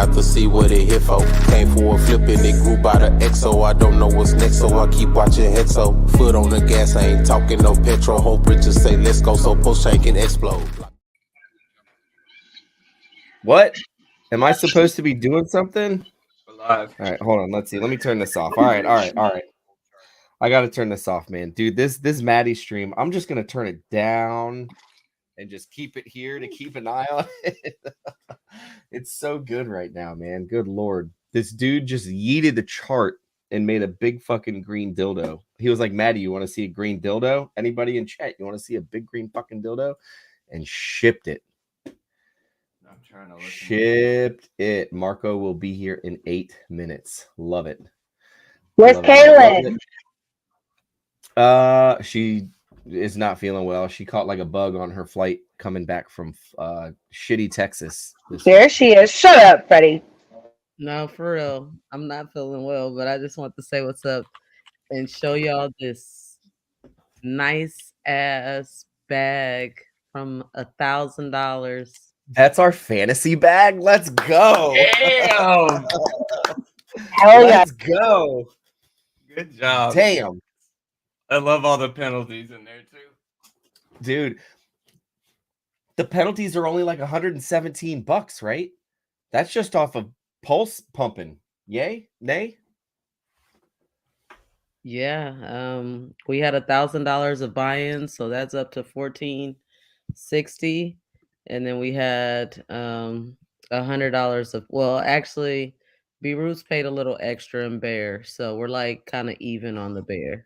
out to see what it hit for. Came for a flip and it grew by the XO. I don't know what's next, so I keep watching Hexo. Foot on the gas, I ain't talking no petrol. Hope Richard say let's go so post chain can explode. What? Am I supposed to be doing something? Live. All right, hold on. Let's see. Let me turn this off. All right. I got to turn this off, man. Dude, this Maddie stream, I'm just going to turn it down and just keep it here to keep an eye on it. It's so good right now, man. Good Lord. This dude just yeeted the chart and made a big fucking green dildo. He was like, Maddie, you want to see a green dildo? Anybody in chat, you want to see a big green fucking dildo? And shipped it. I'm trying to listen. Shipped it. Marco will be here in 8 minutes. Love it. Where's Kaylin? She is not feeling well. She caught like a bug on her flight coming back from shitty Texas. There she is. Shut up, Freddie. No, for real. I'm not feeling well, but I just want to say what's up and show y'all this nice ass bag from $1,000. That's our fantasy bag. Let's go. Damn. Hell yeah. Let's go. Good job. Damn. I love all the penalties in there too. Dude. The penalties are only like $117, right? That's just off of pulse pumping. Yay? Nay? Yeah. We had $1,000 of buy-in, so that's up to $1,460. And then we had $100 of, well, actually, B Roots paid a little extra in Bear, so we're like kind of even on the Bear.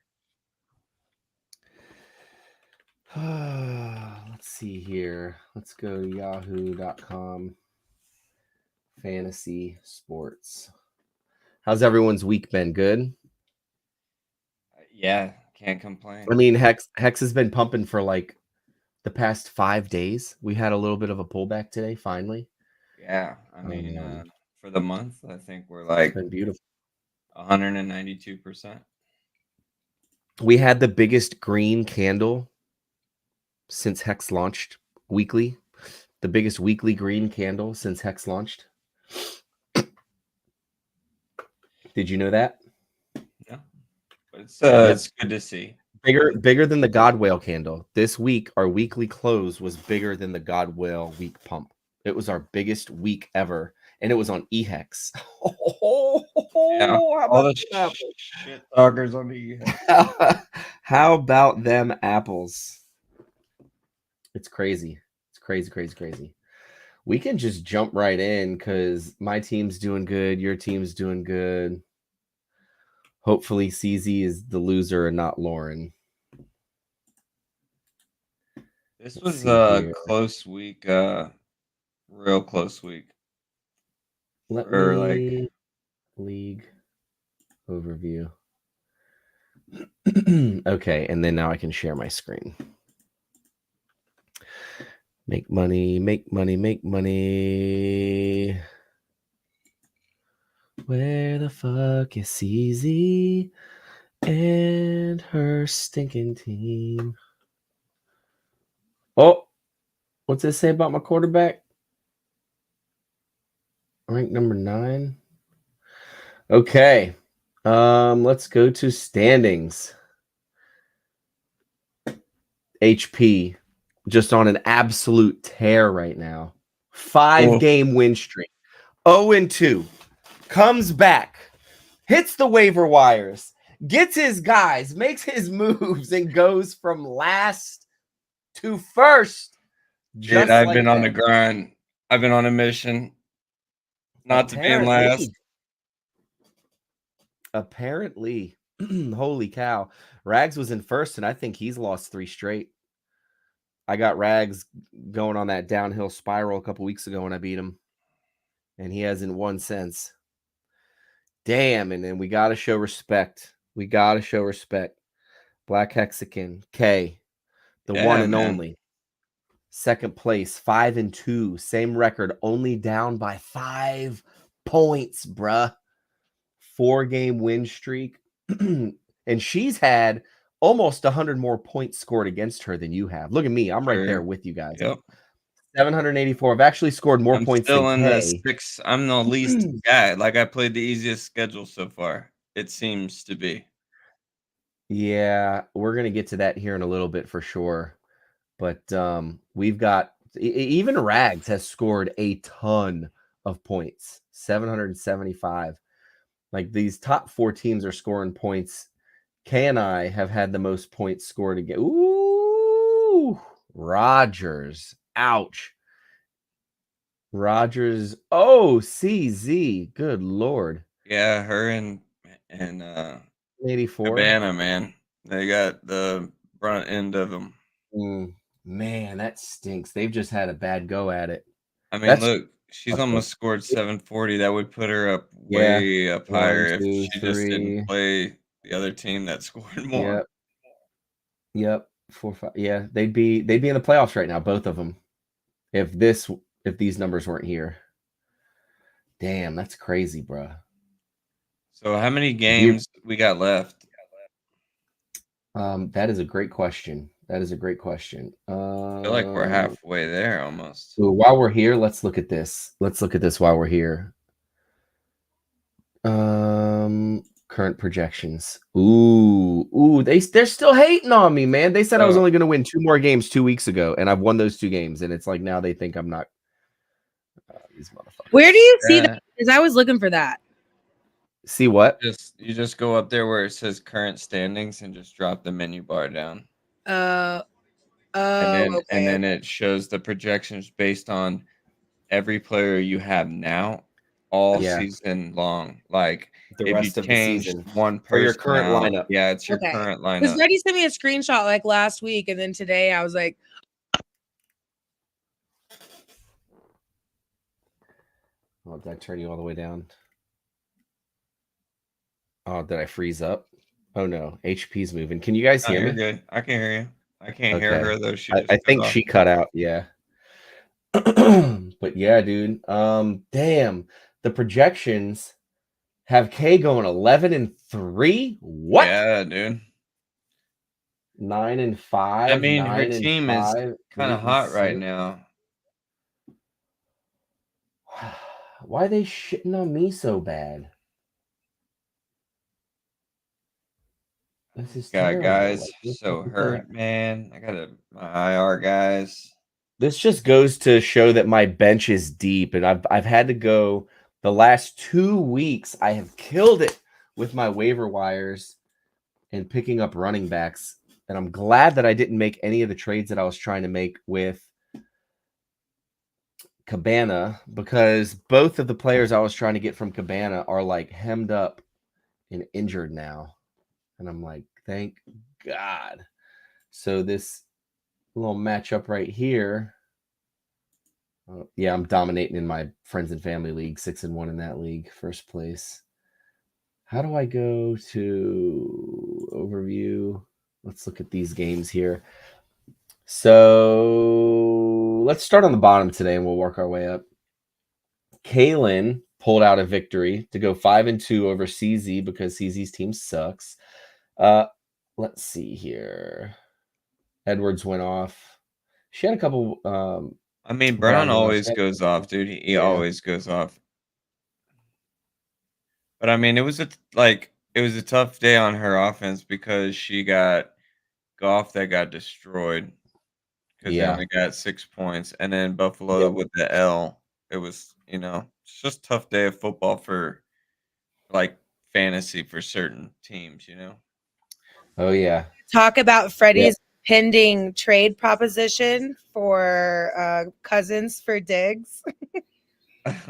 Let's see here. Let's go to yahoo.com. Fantasy sports. How's everyone's week been? Good? Yeah, can't complain. I mean, Hex has been pumping for like the past 5 days. We had a little bit of a pullback today, finally. Yeah, I mean, for the month, I think we're like been beautiful. 192%. We had the biggest green candle since Hex launched weekly. The biggest weekly green candle since Hex launched. Did you know that? Yeah, but it's good to see. Bigger than the God Whale candle. This week, our weekly close was bigger than the God Whale week pump. It was our biggest week ever, and it was on HEX. Yeah, all the shit talkers on the HEX. How about them apples? It's crazy. It's crazy. We can just jump right in because my team's doing good. Your team's doing good. Hopefully, CZ is the loser and not Lauren. This was a close week, real close week. League overview. Okay, and then now I can share my screen. Make money. Where the fuck is CZ and her stinking team? Oh, what's it say about my quarterback? Ranked number 9. Okay. Let's go to standings. HP just on an absolute tear right now. 5-game win streak. 0-2. Comes back. Hits the waiver wires. Gets his guys. Makes his moves and goes from last to first. Dude, I've been on the grind. I've been on a mission not to be in last. Apparently. Holy cow. Rags was in first, and I think he's lost 3 straight. I got Rags going on that downhill spiral a couple weeks ago when I beat him, and he hasn't won since. Damn, and then we got to show respect. Black Hexican, K, the one and only. Second place, 5-2. Same record, only down by 5 points, bruh. 4-game win streak. And she's had almost 100 more points scored against her than you have. Look at me. I'm right there with you guys. Yep. 784. I've actually scored more I'm points still than in the K. 6. I'm the least guy. Like, I played the easiest schedule so far. It seems to be. Yeah, we're gonna get to that here in a little bit for sure. But we've got even Rags has scored a ton of points, 775. Like these top 4 teams are scoring points. K and I have had the most points scored again. Ooh, Rogers. Ouch. Rogers. Oh, CZ. Good Lord. Yeah, her and 84. Cabana, man. They got the front end of them. Man, that stinks. They've just had a bad go at it. I mean, That's look, she's okay. almost scored 740. That would put her up Yeah. way up 1, higher if 2, she just 3. didn't play the other team that scored more. Yep. 4, 5. Yeah, they'd be in the playoffs right now, both of them. If these numbers weren't here. Damn, that's crazy, bro. So how many games we got left? That is a great question. I feel like we're halfway there almost. So while we're here, let's look at this. While we're here. Current projections. Ooh, they're still hating on me, man. They said I was only going to win 2 more games 2 weeks ago, and I've won those 2 games, and it's like now they think I'm not. These motherfuckers. Where do you see that? Because I was looking for that. See what? You just go up there where it says current standings and just drop the menu bar down. Okay. And then it shows the projections based on every player you have now, all season long. Like the if rest you of the change season one person for your current out, lineup. Yeah, it's your current lineup. Because Reddy sent me a screenshot like last week, and then today I was like, "Oh, did I turn you all the way down? Oh, did I freeze up? Oh no, HP's moving. Can you guys hear me? You're good. I can hear you. I can't hear her though. I think she cut out. Yeah. But yeah, dude. Damn. The projections have K going 11-3. What? Yeah, dude. 9-5. I mean, her team is kind of hot right now. Why are they shitting on me so bad? This is terrible. Guys so hurt, man. I got my IR guys. This just goes to show that my bench is deep, and I've had to go the last 2 weeks. I have killed it with my waiver wires and picking up running backs, and I'm glad that I didn't make any of the trades that I was trying to make with Cabana, because both of the players I was trying to get from Cabana are like hemmed up and injured now, and I'm like, thank God. So this little matchup right here. Yeah, I'm dominating in my friends and family league, 6-1 in that league, first place. How do I go to overview? Let's look at these games here. So let's start on the bottom today, and we'll work our way up. Kaylin pulled out a victory to go 5-2 over CZ because CZ's team sucks. Let's see here. Edwards went off. She had a couple. I mean, Brown always goes off, dude. He always goes off. But I mean, it was a tough day on her offense because she got Goff that got destroyed because they only got 6 points, and then Buffalo with the L. It was, it's just a tough day of football for like fantasy for certain teams, Oh yeah. Talk about Freddie's pending trade proposition for Cousins for Diggs. Just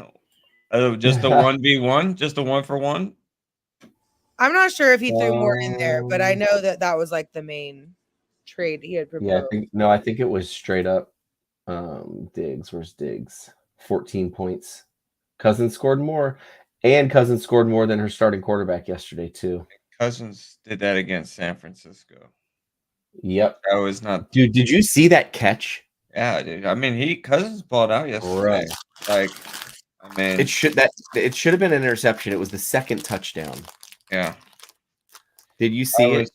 a 1v1, just a 1-for-1. I'm not sure if he threw more in there, but I know that was like the main trade he had proposed. Yeah, I think it was straight up Diggs. Where's Diggs? 14 points. Cousins scored more, and Cousins scored more than her starting quarterback yesterday too. Cousins did that against San Francisco. Yep. That was not. Dude, did you see that catch? Yeah, dude. I mean, Cousins balled out yesterday. Like, I mean, it should have been an interception. It was the second touchdown. Yeah. Did you see it?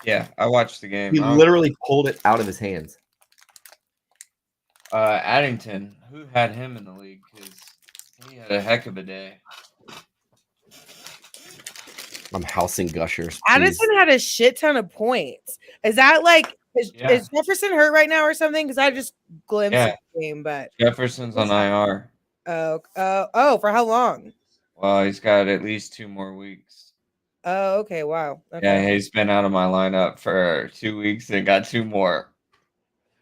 Yeah, I watched the game. He literally pulled it out of his hands. Addington, who had him in the league? Because he had a heck of a day. I'm housing gushers. Please. Addison had a shit ton of points. Is that like is Jefferson hurt right now or something? Because I just glimpsed the game, but Jefferson's on IR. Oh, for how long? Well, he's got at least 2 more weeks. Oh, okay. Wow. Okay. Yeah, he's been out of my lineup for 2 weeks and got 2 more.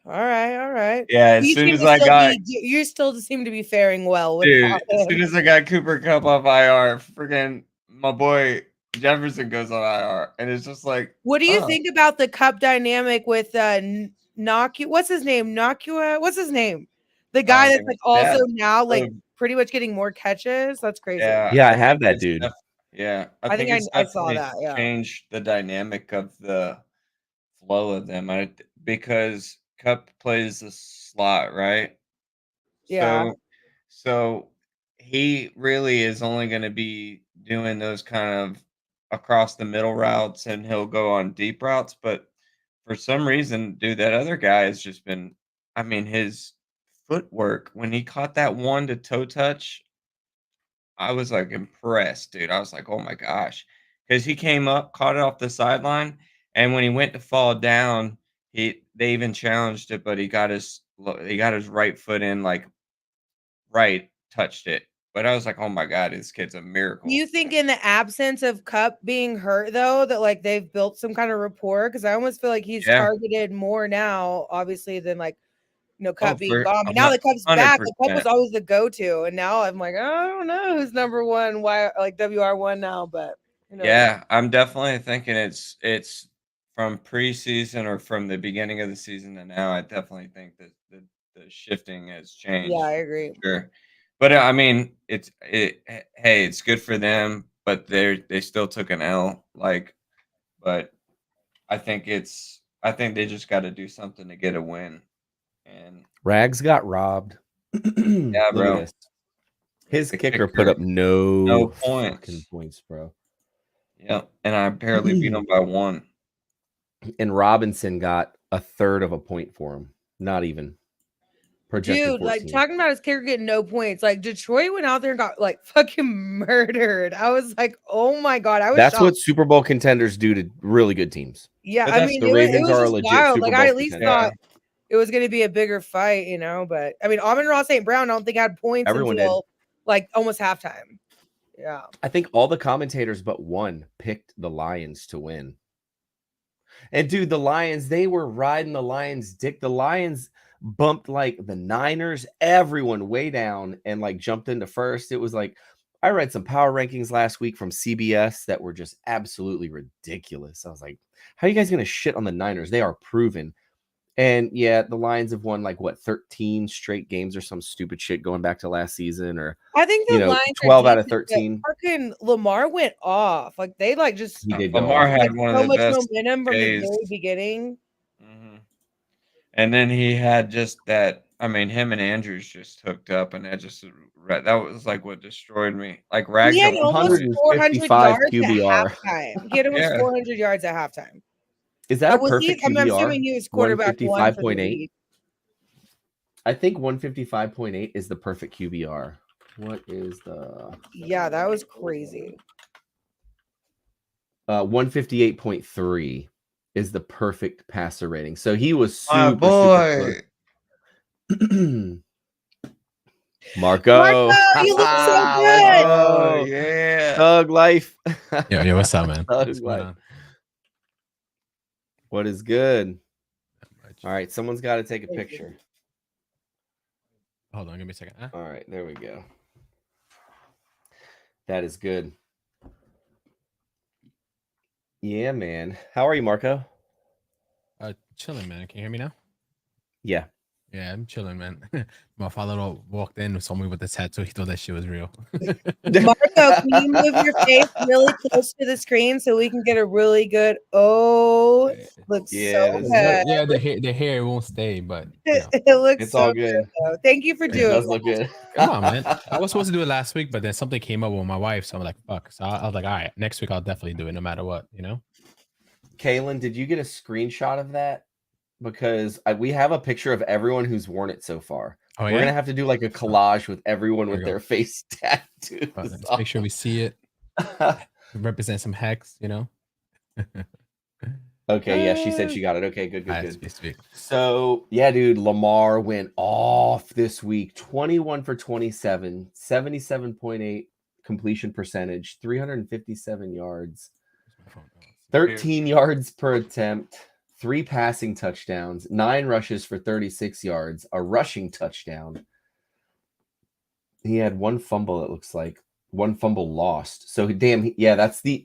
All right. Yeah, as soon as I got you still seem to be faring well with dude. As soon as I got Cooper Kupp off IR, freaking my boy Jefferson goes on IR, and it's just like, what do you think about the Kupp dynamic with Nocua? What's his name? Nocua? What's his name? The guy that's like also now like pretty much getting more catches. That's crazy. Yeah, I have that dude. I think I saw that. Yeah, changed the dynamic of the flow of them. Because Kupp plays the slot, right? Yeah. So he really is only going to be doing those kind of across the middle routes, and he'll go on deep routes. But for some reason, dude, that other guy has just been. I mean, his footwork when he caught that one to toe touch, I was like impressed, dude. I was like, oh my gosh, because he came up, caught it off the sideline, and when he went to fall down, they even challenged it, but he got his right foot in, like right, touched it. But I was like, oh my god, this kid's a miracle. Do you think in the absence of Kupp being hurt though, that like they've built some kind of rapport? Because I almost feel like he's targeted more now, obviously, than like Kupp being gone. But now that Kupp's back, the Kupp was always the go-to, and now I'm like, I don't know who's number one, why like WR1 now, but yeah, I'm definitely thinking it's from preseason or from the beginning of the season to now. I definitely think that the shifting has changed. Yeah, I agree. Sure. But I mean, hey, it's good for them, but they still took an L. But I think they just got to do something to get a win. And Rags got robbed. Yeah, bro. Look at this. His kicker put up no points, bro. Yep, and I barely beat him by 1. And Robinson got a third of a point for him. Not even. Projected dude, 14. like talking about his kicker getting no points. Like Detroit went out there and got like fucking murdered. I was like, oh my god, I was. That's shocked. what Super Bowl contenders do to really good teams. Yeah, I mean, the Ravens are a legit wild. Super Bowl I at least thought it was going to be a bigger fight, But I mean, Amon-Ra St. Brown, I don't think had points until like almost halftime. Yeah, I think all the commentators but one picked the Lions to win. And dude, the Lions, they were riding the Lions' dick. The Lions bumped like the Niners, everyone way down, and like jumped into first. It was like, I read some power rankings last week from CBS that were just absolutely ridiculous. I was like, how are you guys going to shit on the Niners? They are proven. And yeah, the Lions have won like what 13 straight games or some stupid shit going back to last season, or I think the Lions 12 out of 13. Fucking Lamar went off. Like they like just Lamar had one of the best momentum from the very beginning. Mm-hmm. And then he had just that. I mean, him and Andrews just hooked up, and that was like what destroyed me. Like Rags, he had almost 400 yards QBR. at halftime. He had almost 400 yards at halftime. Is that a perfect QBR? I'm assuming he was quarterback 155.8. I think 155.8 is the perfect QBR. What is the? Yeah, that was crazy. 158.3 is the perfect passer rating. So he was super. My boy. Marco, you look so good. Oh yeah, Thug life. Yo, what's up, man? What's going on? What is good? All right, someone's got to take a picture. Hold on, give me a second. All right, there we go. That is good. Yeah, man. How are you, Marco? Chilling, man. Can you hear me now? Yeah. Yeah, I'm chilling, man. My father walked in and saw me with the tattoo. He thought that shit was real. Marco, can you move your face really close to the screen so we can get a really good? Oh, looks so good. Yeah, the hair won't stay, but it looks. It's so all good. Thank you for doing. It does look good. Come on, man. I was supposed to do it last week, but then something came up with my wife, so I'm like, fuck. So I was like, all right, next week I'll definitely do it, no matter what, Kaylin, did you get a screenshot of that? because we have a picture of everyone who's worn it so far. Oh, We're gonna have to do like a collage with everyone with their face tattoos. Let's make sure we see it. Represent some hex, you know. Okay, yeah, she said she got it. Okay, good. Speak. So yeah, dude, Lamar went off this week. 21 for 27, 77.8 completion percentage, 357 yards, 13 yards per attempt, 3 passing touchdowns, 9 rushes for 36 yards, a rushing touchdown. He had 1 fumble, it looks like. 1 fumble lost. So damn, yeah,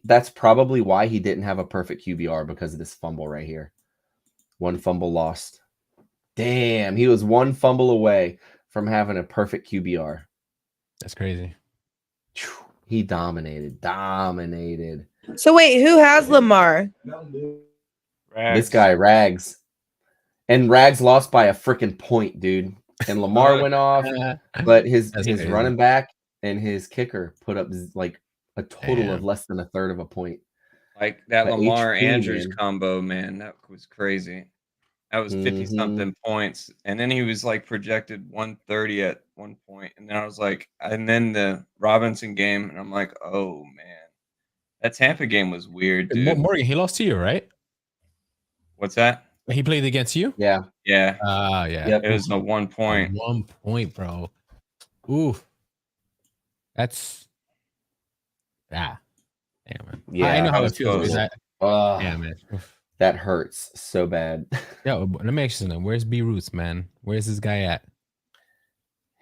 that's probably why he didn't have a perfect QBR, because of this fumble right here. 1 fumble lost. Damn, he was 1 fumble away from having a perfect QBR. That's crazy. He dominated. So wait, who has Lamar? Rags. This guy, Rags. And Rags lost by a freaking point, dude. And Lamar went off, but his running back and his kicker put up like a total of less than a third of a point. Like that But Lamar HP, Andrews man. combo, man, that was crazy. That was 50 something points, and then he was like projected 130 at one point, and then I was like, and then the Robinson game, and I'm like, oh man, that Tampa game was weird, dude. Morgan, he lost to you, right? What's that? He played against you. Yeah. Yeah. Yeah. Yep. It was a 1 point. 1 point, bro. Ooh. That's damn, man. Yeah, I know how was it feels. close. Yeah, man. That hurts so bad. Yeah, let me ask you something. Where's B Roots, man? Where's this guy at?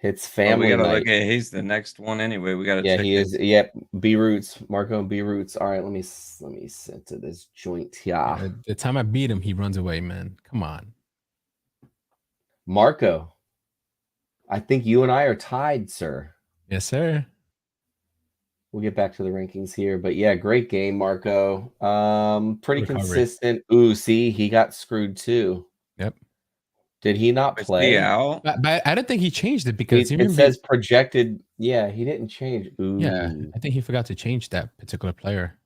It's Well, family we gotta night. look at. He's the next one anyway. We gotta. Yeah, check he in. is. Yep, B Roots, Marco B Roots. All right, let me set to this joint here. Yeah, the time I beat him, he runs away, man. Come on, Marco. I think you and I are tied, sir. Yes, sir. We'll get back to the rankings here, but yeah, great game, Marco. Pretty Recovery. consistent. Ooh, see, he got screwed too. Yep. Did he not Was play? he out? But I don't think he changed it because It says projected. Yeah, he didn't change. Ooh. Yeah, I think he forgot to change that particular player.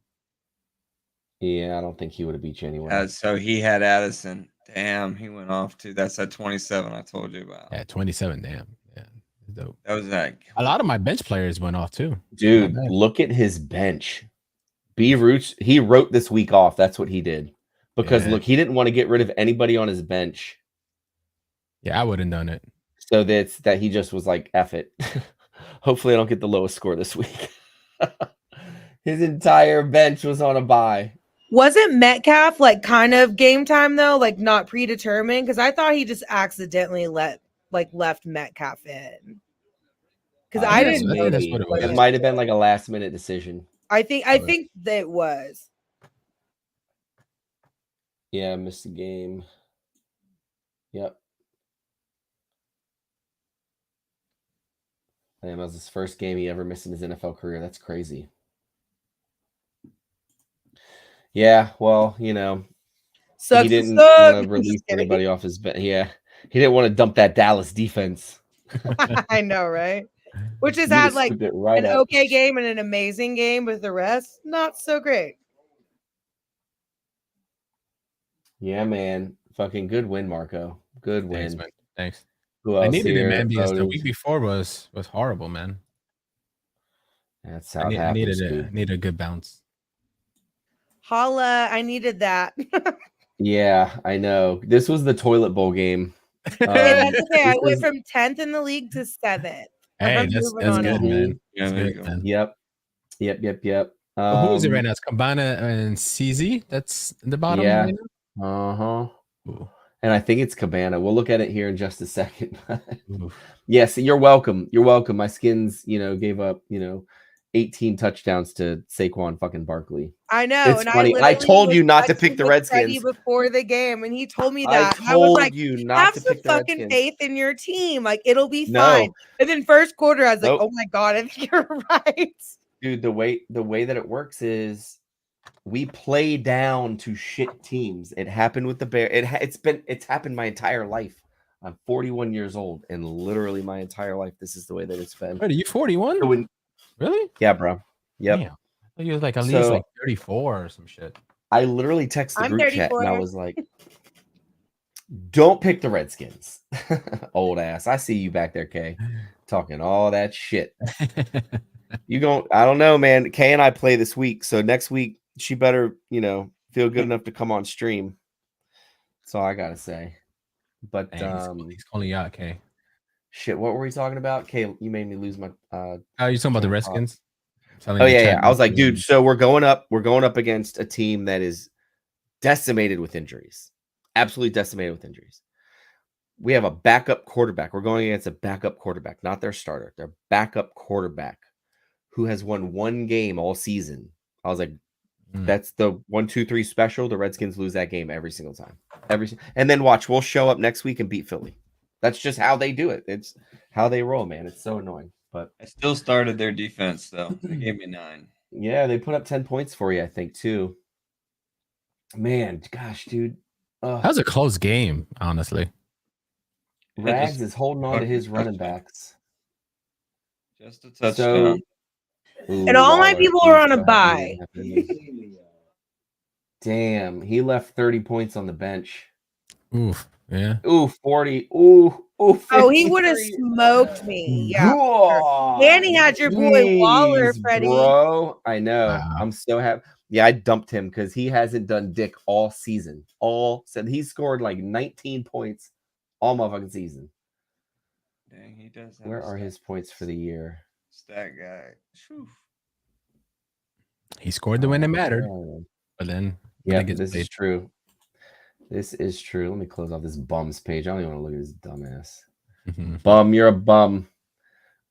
Yeah, I don't think he would have beat you anyway. So he had Addison. Damn, he went off too. That's that 27 I told you about. Yeah, 27. Damn. Yeah, dope. That was like A lot of my bench players went off too. Dude, look at his bench. B Roots, he wrote this week off. That's what he did. Because look, he didn't want to get rid of anybody on his bench. Yeah, I would have done it. So that he just was like, F it. Hopefully I don't get the lowest score this week. His entire bench was on a bye. Wasn't Metcalf like kind of game time though, like not predetermined? Because I thought he just accidentally left Metcalf in. Because I didn't know that's what it was. It might have been like a last minute decision. I think that it was. Yeah, missed the game. Yep. Damn, that was his first game he ever missed in his NFL career. That's crazy. Yeah, well, you know, he didn't want to release anybody off his bench. Yeah, he didn't want to dump that Dallas defense. I know, right? Which has had like an okay game and an amazing game, with the rest not so great. Yeah, man, fucking good win, Marco. Good win. Thanks, man. Thanks. Who else I needed here? it, man, because the week before was horrible, man. That's how I it happens. needed a good bounce. Holla, I needed that. Yeah, I know. This was the toilet bowl game. That's okay. I went from 10th in the league to 7th. Hey, that's good, man. Yeah, there you go. Yep. Who is it right now? It's Cabana and CZ. That's the bottom. Yeah. Right now? And I think it's Cabana. We'll look at it here in just a second. Yes, you're welcome. You're welcome. My Skins, gave up, 18 touchdowns to Saquon fucking Barkley. I know. It's funny. I told you not to pick the Redskins before the game, and he told me that. I was like, you not have to pick the some fucking Redskins. faith in your team. Like, it'll be fine. And then first quarter, I was like, oh my God, I think you're right. Dude, the way that it works is we play down to shit teams. It happened with the Bears. It's happened my entire life. I'm 41 years old, and literally my entire life, this is the way that it's been. Wait, are you 41? Really? Yeah, bro. Yep. Damn. I thought you was like at least like 34 or some shit. I literally texted the group chat and I was like, Don't pick the Redskins. Old ass. I see you back there, Kay, talking all that shit. You don't, I don't know, man. Kay and I play this week. So next week, she better, feel good enough to come on stream. That's all I got to say. But, he's calling you out, Kay. Shit, what were we talking about? Kay, you made me lose my. Oh, you talking about the Redskins? Oh, yeah. I was like, dude, so we're going up against a team that is decimated with injuries. Absolutely decimated with injuries. We have a backup quarterback. We're going against a backup quarterback, not their starter, their backup quarterback who has won one game all season. I was like, that's the 1-2-3 special. The Redskins lose that game every single time. And then watch, we'll show up next week and beat Philly. That's just how they do it. It's how they roll, man. It's so annoying. But I still started their defense, though. They gave me 9. Yeah, they put up 10 points for you, I think, too. Man, gosh, dude. That was a close game, honestly. Rags is holding on to his running backs. Just a touchdown. And all my people are on a bye. Damn, he left 30 points on the bench. Oof, yeah. Ooh, 40. Ooh, 53. Oh, he would have smoked me. Yeah. Sure. And he had your boy Waller, Freddie. Bro, I know. Wow. I'm so happy. Yeah, I dumped him because he hasn't done dick all season. He scored like 19 points all motherfucking season. Dang, he does. Where are his points for the year? Stat guy. Whew. He scored the win that mattered. But then, yeah, this is true. This is true. Let me close off this bum's page. I don't even want to look at this dumbass. Bum, you're a bum.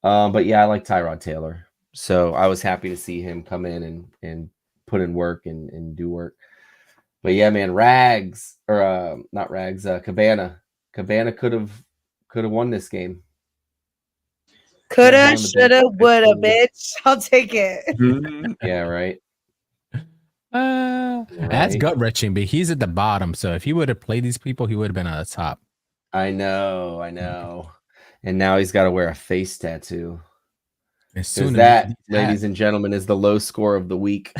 But yeah, I like Tyrod Taylor. So I was happy to see him come in and put in work and do work. But yeah, man, Cabana. Cabana could have won this game. Coulda, shoulda, woulda, bitch. I'll take it. Yeah, right. That's gut wrenching, but he's at the bottom. So if he would have played these people, he would have been on the top. I know. And now he's got to wear a face tattoo. Soon that, ladies and gentlemen, is the low score of the week.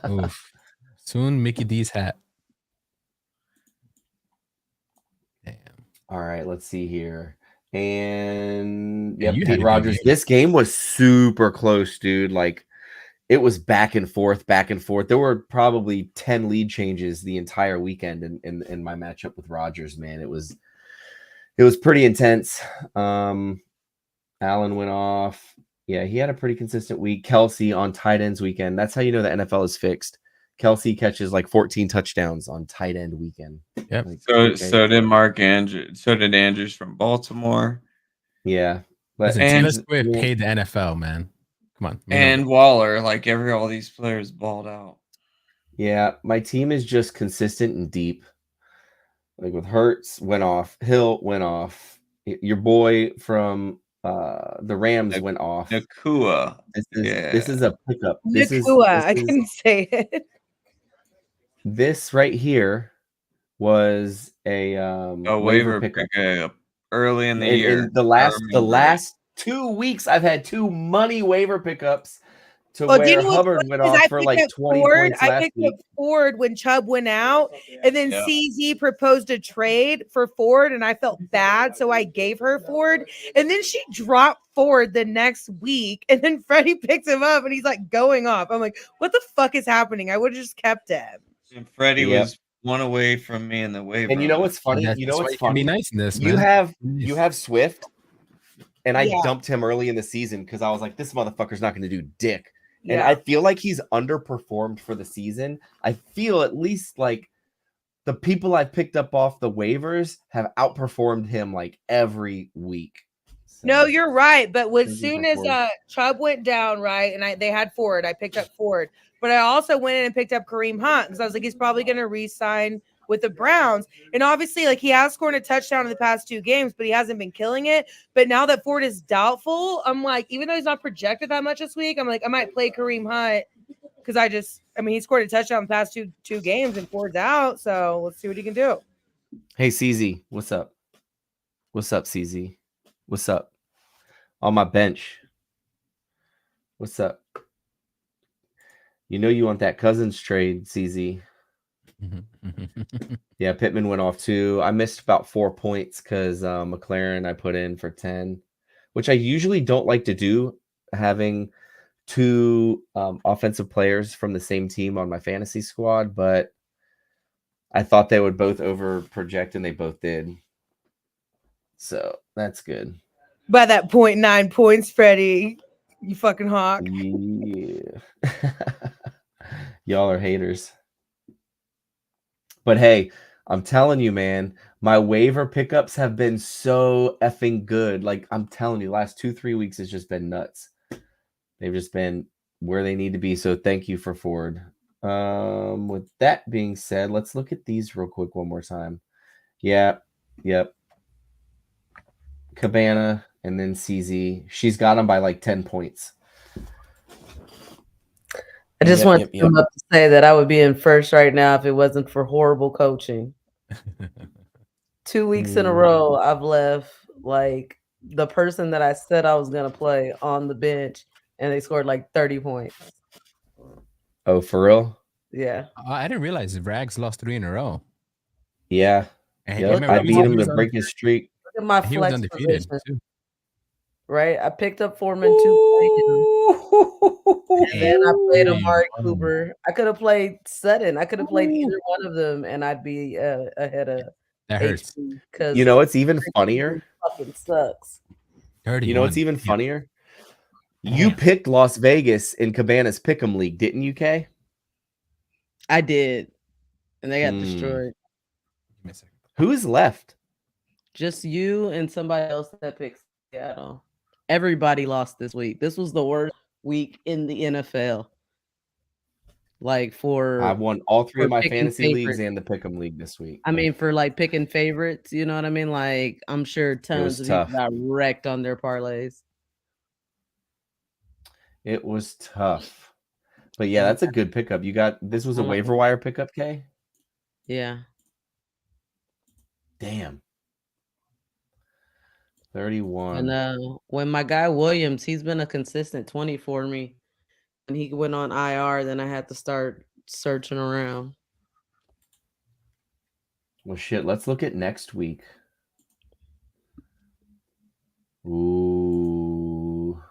Oof. Soon Mickey D's hat. Damn. All right, let's see here. And yeah, Pete Rogers. This game was super close, dude. Like, it was back and forth. There were probably 10 lead changes the entire weekend in my matchup with Rogers, man. It was pretty intense. Allen went off. Yeah, he had a pretty consistent week. Kelsey on tight ends weekend. That's how you know the NFL is fixed. Kelsey catches like 14 touchdowns on tight end weekend. Yep. Like, so did Mark Andrews. So did Andrews from Baltimore. Yeah. But Taylor Swift paid the NFL, man. Come on. And Waller, like all these players balled out. Yeah, my team is just consistent and deep. Like with Hurts went off, Hill went off. Your boy from the Rams went off. Nakua. This is a pickup. I can say it. This right here was a waiver pickup early in the year. In the last 2 weeks, I've had 2 money waiver pickups to where Hubbard went off for like 20 points last week. I picked up Ford when Chubb went out, and then CZ proposed a trade for Ford, and I felt bad, so I gave her Ford, and then she dropped Ford the next week, and then Freddie picked him up, and he's like going off. I'm like, what the fuck is happening? I would have just kept him. And Freddie was one away from me in the waiver. And you know what's funny? You know what's funny? Be nice in this, man. You have Swift. And I Yeah. dumped him early in the season because I was like, this motherfucker's not going to do dick. And Yeah. I feel like he's underperformed for the season. I feel at least like the people I picked up off the waivers have outperformed him like every week. So, No, you're right. But as Thank you soon for as Ford. Chubb went down, right, and they had Ford, I picked up Ford. But I also went in and picked up Kareem Hunt because I was like, he's probably going to re-sign with the Browns. And obviously, like, he has scored a touchdown in the past 2 games, but he hasn't been killing it. But now that Ford is doubtful, I'm like, even though he's not projected that much this week, I'm like, I might play Kareem Hunt because he scored a touchdown in the past two games and Ford's out. So let's see what he can do. Hey, CZ, what's up? What's up, CZ? What's up? On my bench. What's up? You know you want that Cousins trade, CZ. Yeah, Pittman went off too. I missed about 4 points because McLaren I put in for 10, which I usually don't like to do, having two offensive players from the same team on my fantasy squad, but I thought they would both over project and they both did. So that's good. By that 0.9 points, Freddie. You fucking hawk. Yeah. Y'all are haters. But hey, I'm telling you, man, my waiver pickups have been so effing good. Like, I'm telling you, last 2-3 weeks has just been nuts. They've just been where they need to be. So thank you for Ford. With that being said, let's look at these real quick one more time. Yeah. Yep. Cabana and then CZ. She's got them by like 10 points. I just want to come up to say that I would be in first right now if it wasn't for horrible coaching. 2 weeks in a row, I've left like the person that I said I was going to play on the bench, and they scored like 30 points. Oh, for real? Yeah. I didn't realize Rags lost 3 in a row. Yeah. And yep. I beat him to break his streak. Look at my flex position. Too. Right? I picked up Foreman 2 and then I played Amari Cooper. I could have played Sutton. I could have played either one of them, and I'd be ahead of that hurts. Because you know, it's even funnier. Fucking sucks. 31. You know, it's even funnier. You picked Las Vegas in Cabana's Pick'em League, didn't you, Kay? I did, and they got destroyed. Who is left? Just you and somebody else that picked Seattle. Everybody lost this week. This was the worst week in the NFL. Like I won all 3 of my fantasy leagues and the Pick'em League this week. I mean, for like picking favorites, you know what I mean? Like, I'm sure tons of people got wrecked on their parlays. It was tough. But yeah, that's a good pickup. You got this was a waiver wire pickup, Kay? Yeah. Damn. 31. And when my guy Williams, he's been a consistent 20 for me. And he went on IR, then I had to start searching around. Well, shit, let's look at next week. Ooh.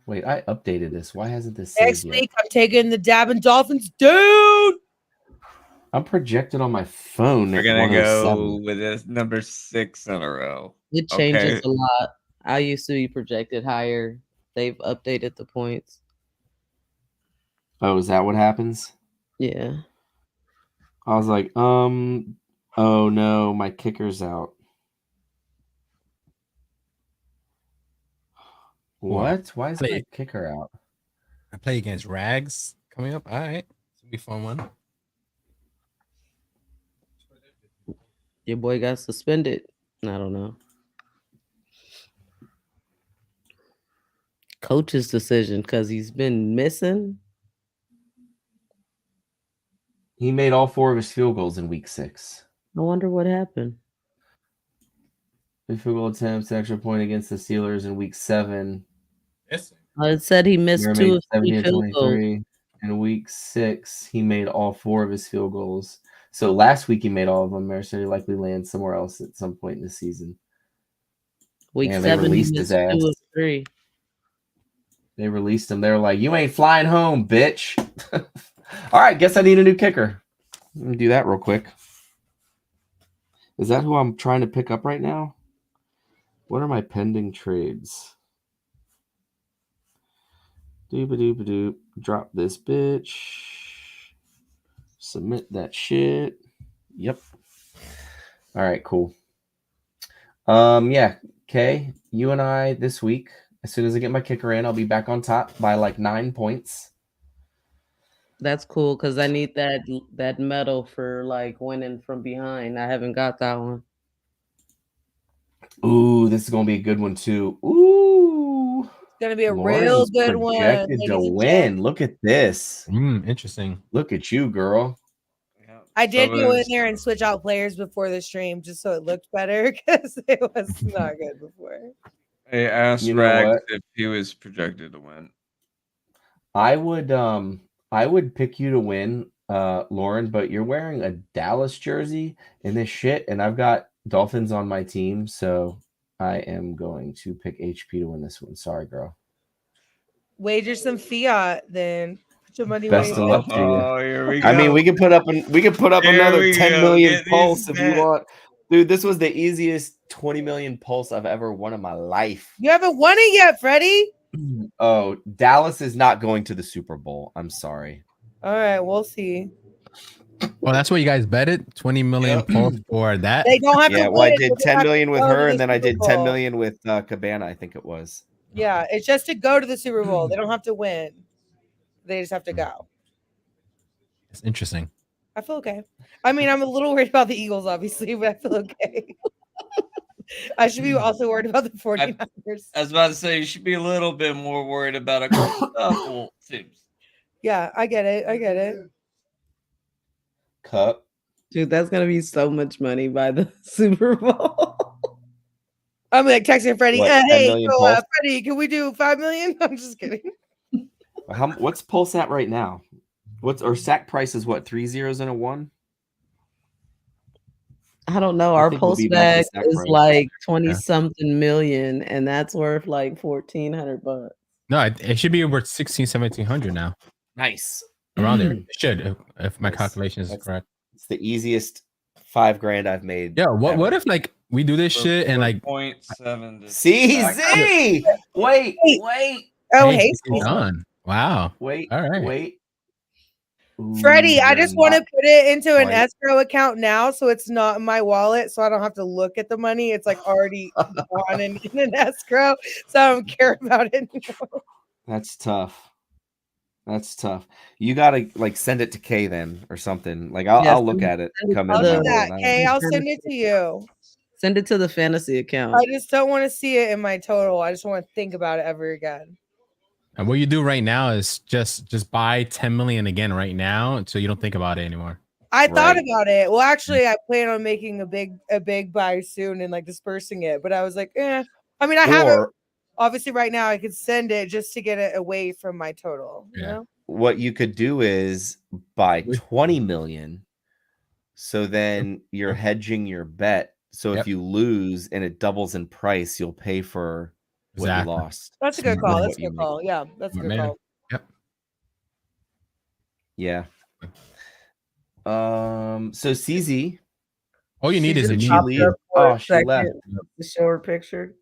Wait, I updated this. Why hasn't this saved next yet? week? I'm taking the Dabbing Dolphins down. I'm projected on my phone. We're gonna go with this number 6 in a row. It changes a lot. I used to be projected higher. They've updated the points. Oh, is that what happens? Yeah. I was like, oh no, my kicker's out. What? Why is my kicker out? I play against Rags coming up. All right. It's gonna be a fun one. Your boy got suspended. I don't know. Coach's decision because he's been missing. He made all 4 of his field goals in week 6. I wonder what happened. The field goal attempts, extra point against the Steelers in week 7. Yes. It said he missed 2 of 3 field goals. In week 6, he made all 4 of his field goals. So last week he made all of them. Mercer likely lands somewhere else at some point in the season. Week 7, he missed 2 of 3. They released him. They were like, "You ain't flying home, bitch." All right, guess I need a new kicker. Let me do that real quick. Is that who I'm trying to pick up right now? What are my pending trades? Doop-a-doop-a-doop. Drop this bitch. Submit that shit. Yep. All right, cool. Yeah, Kay, you and I this week, as soon as I get my kicker in, I'll be back on top by like 9 points. That's cool because I need that medal for like winning from behind. I haven't got that one. Ooh, this is gonna be a good one too. Ooh, it's gonna be a real good one. Projected to win. Look at this. Interesting. Look at you, girl. I did go in there and switch out players before the stream just so it looked better because it was not good before. I asked Rags if he was projected to win. I would pick you to win Lauren, but you're wearing a Dallas jersey in this shit, and I've got Dolphins on my team, so I am going to pick HP to win this one. Sorry, girl. Wager some fiat, then. Put your money Best of where luck to you. Oh, here we go. I mean, we can put up Here another we 10 go. million Get these pulse if you bets. want. Dude, this was the easiest 20 million pulse I've ever won in my life. You haven't won it yet, Freddie. Oh, Dallas is not going to the Super Bowl. I'm sorry. All right, we'll see. Well, that's what you guys betted. 20 million pulse for that. They don't have to. Yeah, well, I win, did but they 10 have to million with go to her, the and then I Super did 10 Bowl. million with Cabana, I think it was. Yeah, it's just to go to the Super Bowl. They don't have to win. They just have to go. It's interesting. I feel okay. I mean, I'm a little worried about the Eagles, obviously, but I feel okay. I should be also worried about the 49ers. I was about to say, you should be a little bit more worried about a couple teams. Yeah, I get it. I get it. Cup. Dude, that's gonna be so much money by the Super Bowl. I'm like texting Freddie. What, 10 Hey, million so, pulse? Freddie, can we do 5 million? I'm just kidding. What's pulse at right now? Or sack price is what, 3 zeros and a 1? I don't know. I Our think we'll pulse be back to bag sack is price. like 20 something million, and that's worth like $1,400. No, it should be over 1700 now. Nice. Around there. It should, if my Nice. calculations is That's- correct. It's the easiest $5,000 I've made. Yeah, what ever. if like we do this shit and like 0.7 to CZ! Wait. Oh, hey, hey, it's done. Wow. Wait. All right. Wait. Freddie, I just want to put it into an quite- escrow account now, so it's not in my wallet, so I don't have to look at the money. It's like already gone in an escrow, so I don't care about it anymore. That's tough. That's tough. You gotta like send it to Kay then or something. Like I'll look at it. Come I'll in. do my that. wallet. Hey, I'll send it to you. Send it to the fantasy account. I just don't want to see it in my total. I just want to think about it ever again. and what you do right now is just buy 10 million again right now so you don't think about it anymore. I thought Right. about it. Well, actually, I plan on making a big buy soon and like dispersing it. But I was like, I mean, I have it. Or Obviously, right now I could send it just to get it away from my total. You Yeah. know? what you could do is buy 20 million. So then you're hedging your bet. So if Yep. you lose and it doubles in price, you'll pay for what Exactly. you lost. That's a good Smart. call. What That's a you good make. call. Yeah, that's a good Man. call. Yep. Yeah. So CZ. All you need is a Did she new. leave? Oh, she left. The short picture.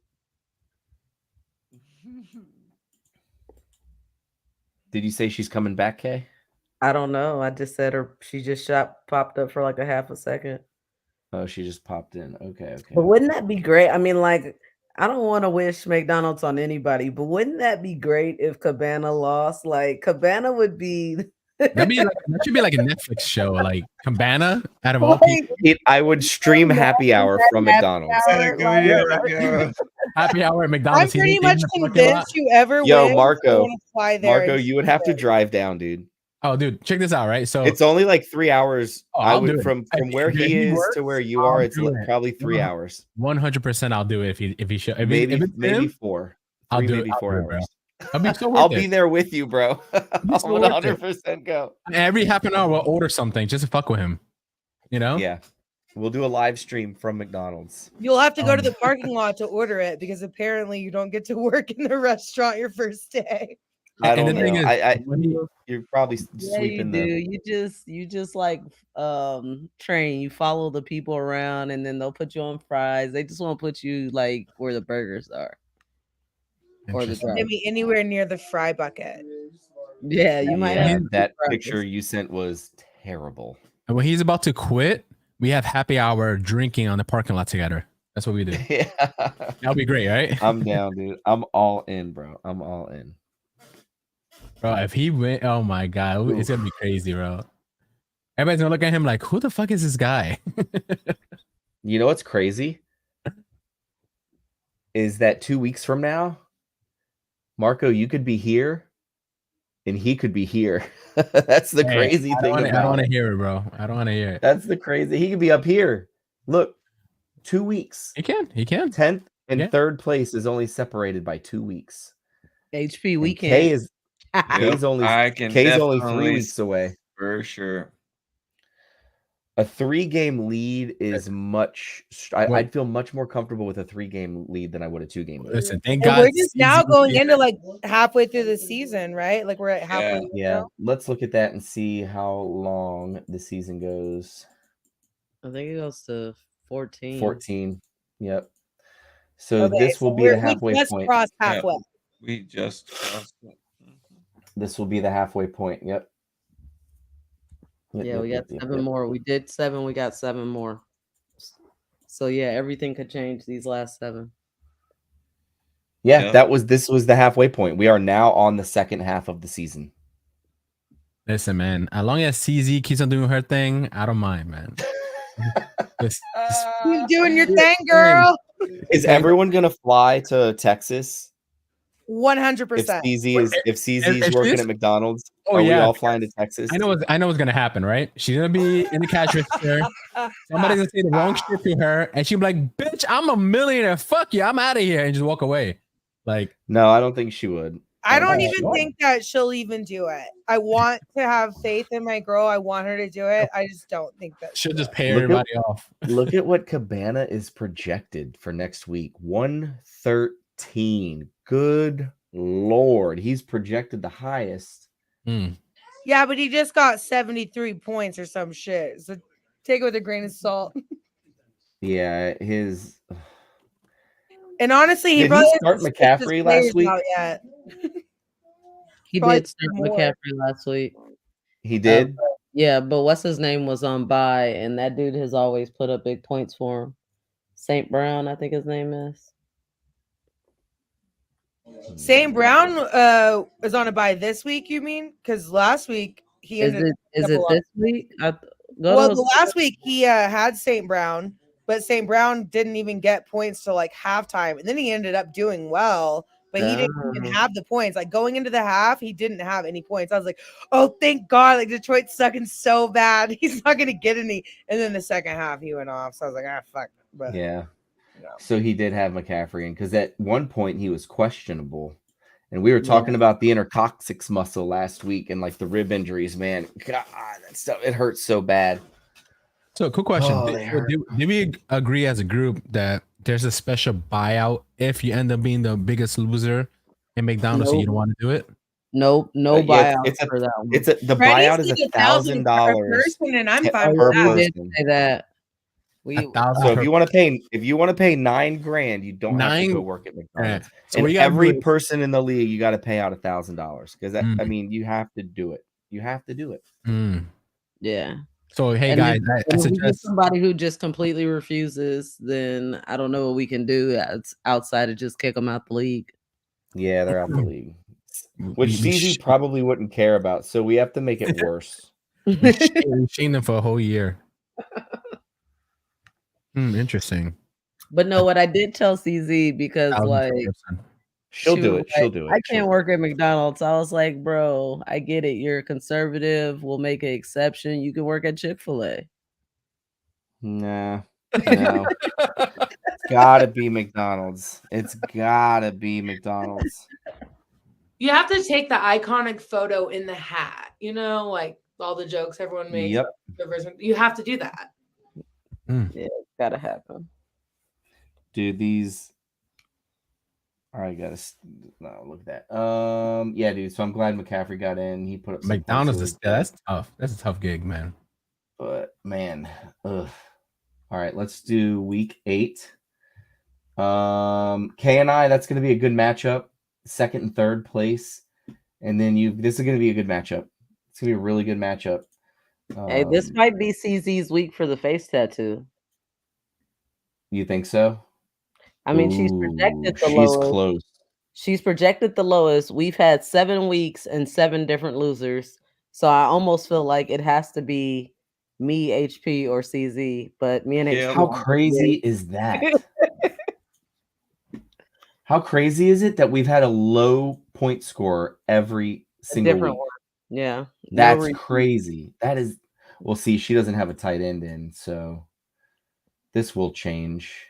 Did you say she's coming back, Kay? I don't know. I just said she just popped up for like a half a second. Oh, she just popped in. Okay. But wouldn't that be great? I mean, like, I don't want to wish McDonald's on anybody, but wouldn't that be great if Cabana lost? Like, Cabana would be. That should be like a Netflix show, like Cabana out of all people. I would stream happy hour from McDonald's. Happy hour at McDonald's. I'm pretty much convinced you ever Yo, win. Marco, fly there Marco, and you would have to drive down, dude. Oh, dude, check this out, right? So It's only like 3 hours. Oh, I I'll would do it. from If where he he is works, to where you I'll are. It's do it. probably 3 hours. 100% I'll do it if he show. Maybe it's maybe him, 4. I'll Three, do it. maybe I'll 4 do it, bro. hours. I'll be so I'll worth be it. there with you, bro. I so would worth it. 100% go. Every half an hour we'll order something just to fuck with him. You know? Yeah. We'll do a live stream from McDonald's. You'll have to go to the parking lot to order it because apparently you don't get to work in the restaurant your first day. I And don't the thing know. is, You're probably Yeah, sweeping you do. You just like train. You follow the people around, and then they'll put you on fries. They just want to put you like where the burgers are, or the Interesting. Get me anywhere near the fry bucket. Yeah, you might Yeah, have that fries. picture you sent was terrible. And when he's about to quit, we have happy hour drinking on the parking lot together. That's what we do. Yeah. That'll be great, right? I'm down, dude. I'm all in, bro. I'm all in. Bro, if he went, oh my god, it's gonna be crazy, bro. Everybody's gonna look at him like, who the fuck is this guy? You know what's crazy? Is that 2 weeks from now, Marco, you could be here and he could be here. That's the Hey, crazy I thing don't about want to it. hear it, bro. I don't want to hear it. That's the crazy. He could be up here. Look, 2 weeks. He can. 10th and Yeah. 3rd place is only separated by 2 weeks. HP And weekend. Kay is Kay's I can only 3 definitely weeks away. For sure. A 3-game lead is much. I'd feel much more comfortable with a 3-game lead than I would a 2-game lead. Listen, thank And God. we're just now going into like halfway through the season, right? Like we're at halfway. Yeah. Let's look at that and see how long the season goes. I think it goes to 14. 14. Yep. So this will be the halfway point. We just crossed halfway. Yeah, we just crossed it. This will be the halfway point. Yep. Yeah, we got 7 more. We did 7. We got 7 more. So yeah, everything could change these last 7. Yeah, this was the halfway point. We are now on the second half of the season. Listen, man, as long as CZ keeps on doing her thing, I don't mind, man. Keep doing your thing, girl. Is everyone gonna fly to Texas? 100%. If CZ is working at McDonald's, are we all flying to Texas? I know what's gonna happen, right? She's gonna be in the cash register. Somebody's gonna say the wrong shit to her, and she'll be like, "Bitch, I'm a millionaire. Fuck you, I'm out of here," and just walk away. Like, no, I don't think she would. I don't even think that she'll even do it. I want to have faith in my girl. I want her to do it. I just don't think that she'll just pay everybody off. Look at what Cabana is projected for next week. 113. Good Lord. He's projected the highest. Yeah, but he just got 73 points or some shit. So take it with a grain of salt. Yeah, his. And honestly, did he start McCaffrey last week? He did start McCaffrey last week. He did? Yeah, but what's his name was on bye, and that dude has always put up big points for him. St. Brown, I think his name is. St. Brown is on a bye this week, you mean? Because last week he ended. Is it this week? The last week he had St. Brown, but St. Brown didn't even get points to like halftime, and then he ended up doing well, but he didn't even have the points. Like going into the half, he didn't have any points. I was like, oh, thank God! Like Detroit's sucking so bad, he's not gonna get any. And then the second half, he went off. So I was like, fuck. But yeah. So he did have McCaffrey, and because at one point he was questionable, and we were talking about the intercoccyx muscle last week and like the rib injuries. Man, God, that stuff it hurts so bad. So, quick question: did we agree as a group that there's a special buyout if you end up being the biggest loser in McDonald's, so you don't want to do it? Nope, no buyout for that one. The buyout is $1,000 per person, and I'm fine per with that. person. Say that. So if you want to pay $9,000, you don't have to go work at McDonald's. So and every person in the league, you got to pay out $1,000 because I mean, you have to do it. You have to do it. Yeah. So hey guys, I suggest somebody who just completely refuses, then I don't know what we can do outside of just kick them out the league. Yeah, they're out the league, which CZ probably wouldn't care about. So we have to make it worse. We've seen them for a whole year. Interesting. But no, what I did tell CZ because like she'll do it. She'll do it. I can't work at McDonald's. I was like, bro, I get it. You're conservative. We'll make an exception. You can work at Chick-fil-A. Nah, no. It's gotta be McDonald's. It's gotta be McDonald's. You have to take the iconic photo in the hat, you know, like all the jokes everyone makes. Yep. You have to do that. Yeah, it's gotta happen. Dude, these. All right, guys. No, look at that. Yeah, dude. So I'm glad McCaffrey got in. He put up McDonald's is that's tough. That's a tough gig, man. But man, ugh. All right, let's do week 8. K and I, that's gonna be a good matchup. 2nd and 3rd place. And then this is gonna be a good matchup. It's gonna be a really good matchup. Hey, this might be CZ's week for the face tattoo. You think so? I mean, she's projected the lowest. She's close. She's projected the lowest. We've had 7 weeks and 7 different losers. So I almost feel like it has to be me, HP, or CZ. But me and HP. How crazy is that? How crazy is it that we've had a low point score every single week? One. Yeah. That's crazy. That is. Well, see, she doesn't have a tight end in, so this will change.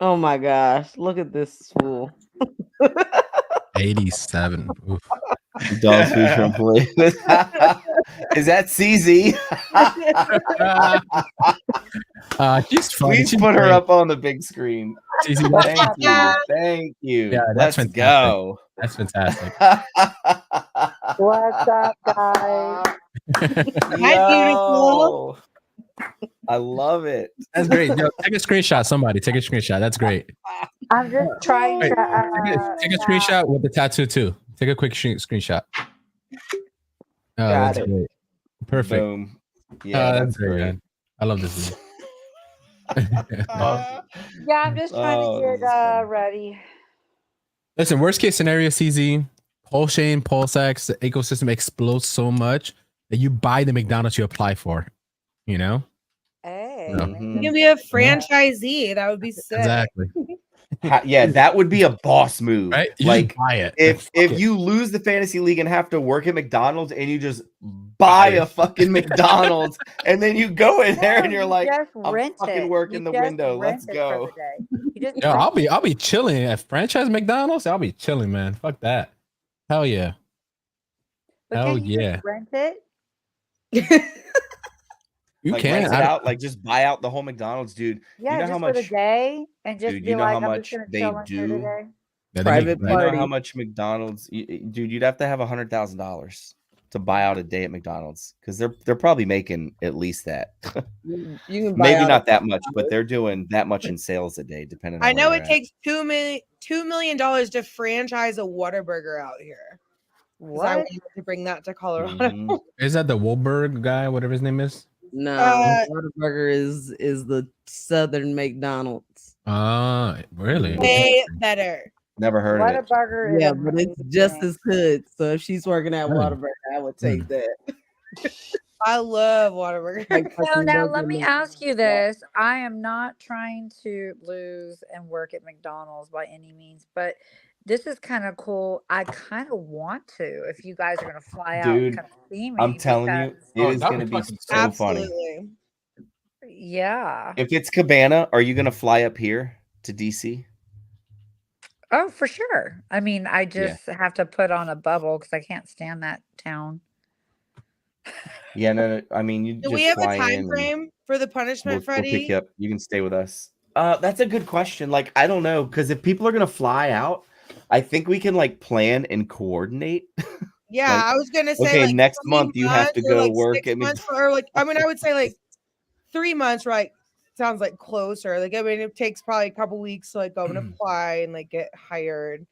Oh my gosh. Look at this fool. 87. Oof. Dog food from police. Is that CZ? She's funny. Please She's put her great. up on the big screen. CZ, Thank you. Thank you. Yeah, that's Let's fantastic. go. That's fantastic. What's up, guys? Hi, beautiful. I love it. That's great. Yo, take a screenshot. Somebody take a screenshot. That's great. I'm just trying Wait, to. take a screenshot with the tattoo too. Take a quick screenshot. Oh, Got that's it. great. Perfect. Boom. Yeah, that's that's great. great. Man. I love this. Yeah, I'm just trying to get ready. Listen, worst case scenario, CZ, Pulse Chain, PulseX, the ecosystem explodes so much that you buy the McDonald's you apply for. You know? Hey. You can be a franchisee. That would be sick. Exactly. Yeah, that would be a boss move. Right? You Like, just buy it. if you lose the fantasy league and have to work at McDonald's and you just buy a fucking McDonald's and then you go in there and you're like, I'm fucking working the window. Let's go. Yo, I'll be chilling at franchise McDonald's. I'll be chilling, man. Fuck that. Hell yeah. But Hell can you yeah. just rent it? You Like, can rent it out, like just buy out the whole McDonald's, dude. Yeah, you know just how for the much day, and just dude, be you know like, how I'm much just gonna they chill in here do? today. Yeah, Private You know party. how much McDonald's, dude? You'd have to have $100,000 to buy out a day at McDonald's because they're probably making at least that. You can buy Maybe out not a- that much, but they're doing that much in sales a day, depending. On I know where it they're at. takes $2 million to franchise a Whataburger out here. Because I What? wanted to bring that to Colorado. Mhm. Is that the Wahlberg guy, whatever his name is? No, Uh, Whataburger is the Southern McDonald's. Really? Way better. Never heard of it. Whataburger is Yeah, but it's just amazing. as good. So if she's working at Really? Whataburger, I would take that. I love Whataburger. Like So fucking now burger let me meat. ask you this. I am not trying to lose and work at McDonald's by any means, but this is kind of cool. I kind of want to if you guys are going to fly out and Dude, come see me. I'm telling you, it is that'd going to be be fucking so funny. Absolutely. Yeah. If it's Cabana, are you going to fly up here to DC? Oh, for sure. I mean, I just have to put on a bubble because I can't stand that town. Yeah, no. I mean, you Do just we have a fly time in and frame for the punishment, we'll pick Freddie? you up. You can stay with us. That's a good question. Like, I don't know, because if people are going to fly out, I think we can like plan and coordinate. Yeah, Like, I was gonna say okay, like next 3 month you have months to or, go like, work 6 at months or like I mean I would say like 3 months, right? Sounds like closer. Like I mean it takes probably a couple weeks to like go and apply and like get hired.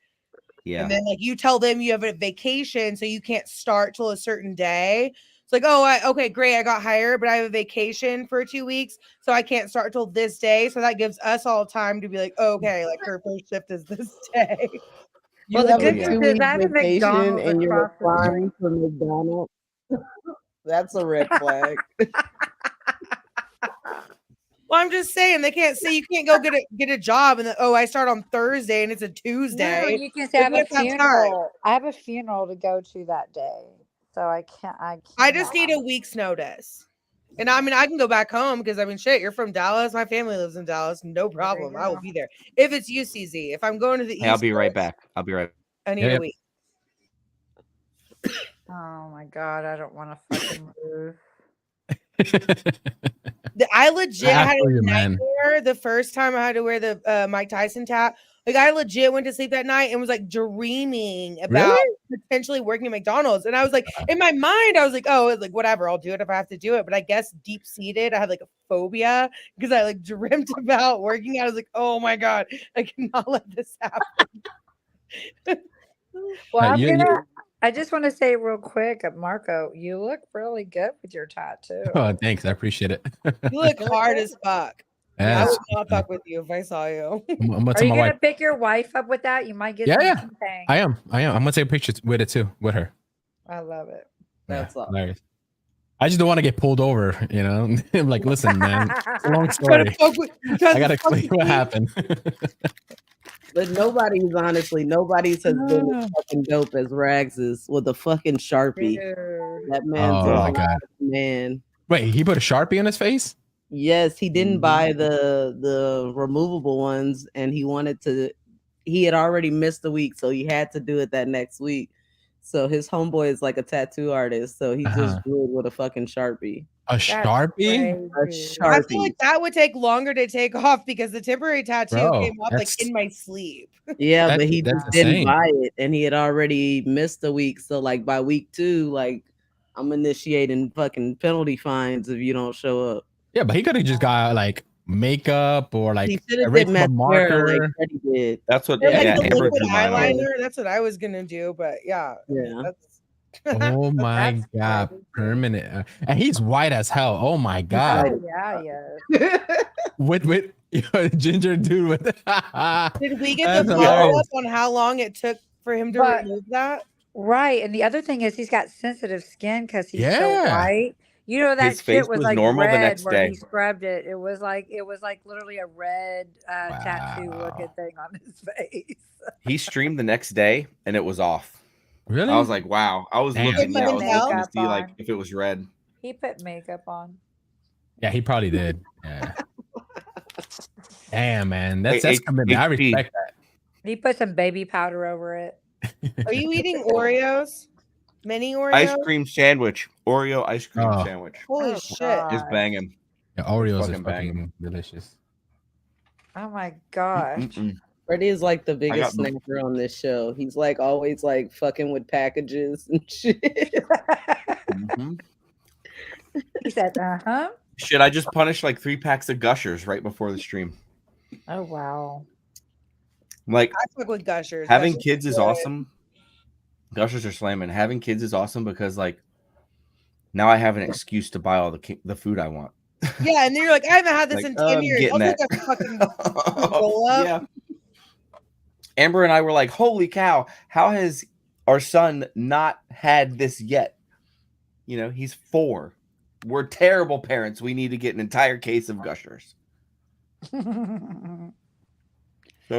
Yeah. And then like you tell them you have a vacation, so you can't start till a certain day. It's like, oh, okay, great, I got hired, but I have a vacation for 2 weeks, so I can't start till this day. So that gives us all time to be like, okay, like her first shift is this day. You Well, the have good a news 2 is week I have a vacation McDonald's and you're across the applying for McDonald's. That's a red flag. Well, I'm just saying they can't say you can't go get a job and I start on Thursday and it's a Tuesday. No, you can say I have a funeral. I have a funeral to go to that day, so I can't. I just need a week's notice, and I mean I can go back home because I mean shit, you're from Dallas. My family lives in Dallas. No problem. I will be there if it's UCZ. If I'm going to the East, I'll be right Coast, back. I'll be right. I need a week. Oh my god, I don't want to fucking move. I legit had a man. nightmare the first time I had to wear the Mike Tyson tap. Like I legit went to sleep that night and was like dreaming about potentially working at McDonald's. And I was like, in my mind, I was like, oh, it's like whatever, I'll do it if I have to do it. But I guess deep seated, I had like a phobia because I like dreamt about working. I was like, oh my god, I cannot let this happen. Well, I just want to say real quick, Marco, you look really good with your tattoo. Oh, thanks. I appreciate it. You look hard as fuck. Yeah, I would not fuck with you if I saw you. Are you gonna pick your wife up with that? You might get some things. I am. I'm gonna take pictures with it too, with her. I love it. That's all. Hilarious. I just don't want to get pulled over, you know. I'm like, listen, man, it's a long story. I gotta explain what happened. But nobody's has been fucking dope as Rags is with a fucking Sharpie. Dude. That man's my god, man. Wait, he put a Sharpie on his face? Yes, he didn't buy the removable ones, and he had already missed a week, so he had to do it that next week. So his homeboy is like a tattoo artist. So he just drew it with a fucking Sharpie. A Sharpie? A I Sharpie. feel like that would take longer to take off because the temporary tattoo Bro, came off like in my sleep. Yeah, but he that's just didn't insane. buy it, and he had already missed a week. So like by week 2, like I'm initiating fucking penalty fines if you don't show up. Yeah, but he could have just got like makeup or like He should have erased did the mascara like marker. Freddie did. That's what. Or like Yeah, the Amber liquid drew mine on. eyeliner. That's what I was gonna do, but yeah. Yeah. Oh my god, permanent. And he's white as hell. Oh my god. Oh yeah. With ginger dude with Did we get the follow up on how long it took for him to remove that? Right, and the other thing is he's got sensitive skin because he's so Yeah. white. You know that His face shit was was like normal the red next where day. he scrubbed it. It was like literally a red tattoo looking thing on his face. He streamed the next day and it was off. Really? I was like, wow. I was Damn. looking. He Yeah, I put was looking to makeup see like on. if it was red. He put makeup on. Yeah, he probably did. Yeah. Damn, man. That's Hey, commitment. I HP. respect that. He put some baby powder over it. Are you eating Oreos? Mini Oreos? Ice cream sandwich. Oreo ice cream Oh. sandwich. Holy Oh, shit. God. Just banging. Yeah, Oreos fucking is fucking delicious. Oh my gosh. Mm-mm. Freddie is like the got biggest the- snacker on this show. He's like always like fucking with packages and shit. Mhm. He said, uh-huh. Shit, I just punished like 3 packs of Gushers right before the stream. Oh wow. Like I fuck with Gushers. having Gushers kids is good. awesome. Gushers are slamming. Having kids is awesome because like now I have an excuse to buy all the food I want. Yeah, and then you're like, I haven't had this Like, in 10 I'm years. getting I'll take that. a fucking roll up. Yeah. Amber and I were like, holy cow, how has our son not had this yet? You know, he's 4. We're terrible parents. We need to get an entire case of Gushers. So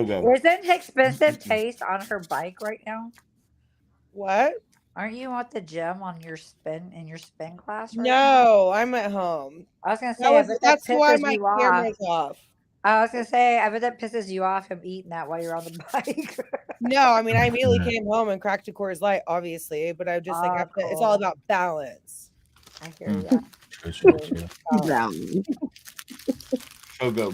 go. Isn't expensive taste on her bike right now? What? Aren't you at the gym on your spin class? Right now? No, I'm at home. I was gonna say I bet that That's why pisses my you off. camera's off. I was gonna say I bet that pisses you off him eating that while you're on the bike. No, I mean I immediately came home and cracked a Coors Light, obviously, but I just like have to, it's all about balance. I hear you. True. So go.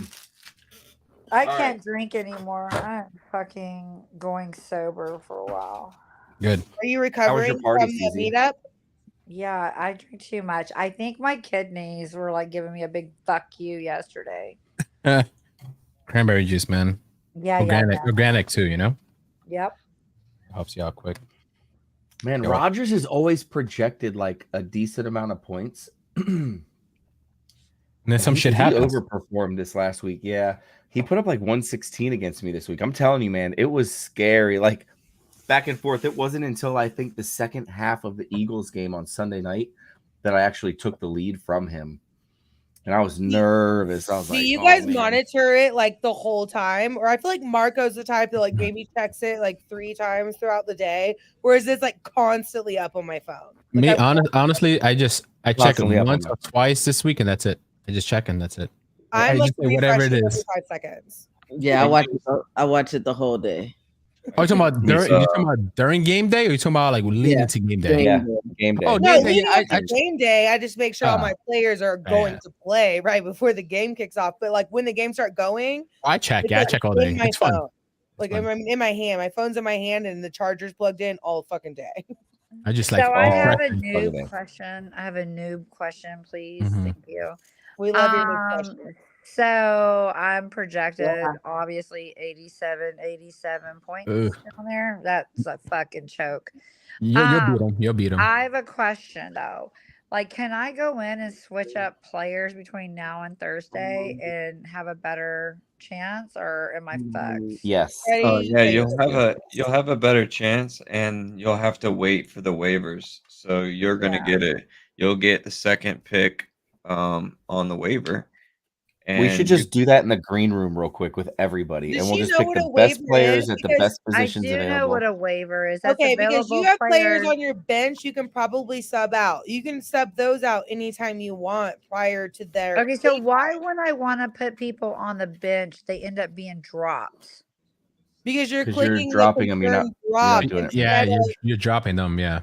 I All can't drink anymore. I'm fucking going sober for a while. Good. Are you recovering party, from the Susie? meetup? Yeah, I drink too much. I think my kidneys were like giving me a big fuck you yesterday. Cranberry juice, man. Yeah, Organic too, you know? Yep. Helps you out quick. Man, Yo. Rogers is always projected like a decent amount of points. And then some shit He happens. overperformed this last week. Yeah. He put up like 116 against me this week. I'm telling you, man, it was scary. Like back and forth. It wasn't until I think the second half of the Eagles game on Sunday night that I actually took the lead from him. And I was nervous. I was Do like, you oh, guys man. monitor it like the whole time? Or I feel like Marco's the type that like maybe checks it like 3 times throughout the day, whereas it's like constantly up on my phone. Like, Honestly, I check it Constantly up once on or twice this week, and that's it. I just check and that's it. I'm I like just say whatever it refreshing is. every 5 seconds. Yeah, I watch it the whole day. Oh, you talking about during game day, or you talking about like leading Yeah. to game day? Yeah, game day. Oh, No, game day. leading Yeah, up to game day, I just make sure all my players are going to play right before the game kicks off. But like when the games start going, I check. it's, Yeah, I like, check all day. in my It's fun. phone. Like It's fun. in my hand, my phone's in my hand, and the charger's plugged in all fucking day. I just like. So I have a pressing noob question. I have a noob question, please. Mhm. Thank you. We love your new question. So I'm projected, obviously 87 points Ugh. down there. That's a fucking choke. You'll beat him. You'll beat him. I have a question though. Like, can I go in and switch up players between now and Thursday and have a better chance, or am I fucked? Yes. Oh yeah, you'll have a better chance, and you'll have to wait for the waivers. So you're gonna get it. You'll get the second pick on the waiver. And we should just do that in the green room real quick with everybody, and we'll just pick the best players at the best positions I do available. know what a waiver is. That's Okay, because you have players players on your bench, you can probably sub out. You can sub those out anytime you want prior to their. Okay, so why when I want to put people on the bench, they end up being dropped? Because you're 'Cause clicking you're dropping them, you're not drop. doing it. Yeah, instead of- you're dropping them. Yeah.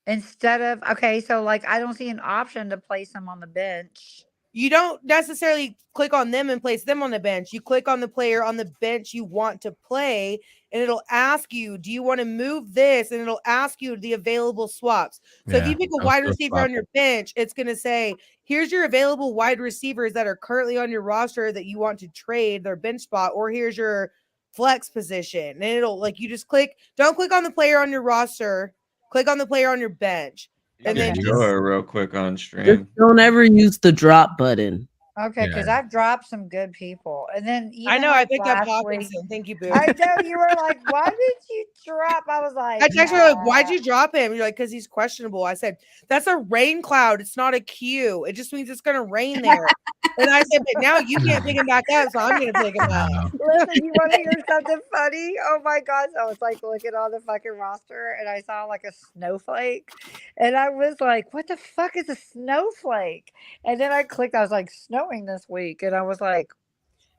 Instead of okay, so like I don't see an option to place them on the bench. You don't necessarily click on them and place them on the bench. You click on the player on the bench you want to play, and it'll ask you, do you want to move this? And it'll ask you the available swaps. So if you pick a wide receiver on your bench, it's going to say, here's your available wide receivers that are currently on your roster that you want to trade their bench spot, or here's your flex position. And it'll like, you just click, don't click on the player on your roster, click on the player on your bench. You And can then show it real quick on Just stream. don't ever use the drop button. Okay, because I've dropped some good people, and then even I know I like picked up last week, Hawkinson. Thank you, Boo. I know you were like, "Why did you drop?" I was like, I texted her like, "Why'd you drop him?" You're like, "Because he's questionable." I said, "That's a rain cloud. It's not a queue. It just means it's gonna rain there." And I said, "But now you can't pick him back up, so I'm gonna pick him up." Listen, you want to hear something funny? Oh my gosh! I was like looking on the fucking roster, and I saw like a snowflake, and I was like, "What the fuck is a snowflake?" And then I clicked. I was like, "Snowing this week," and I was like,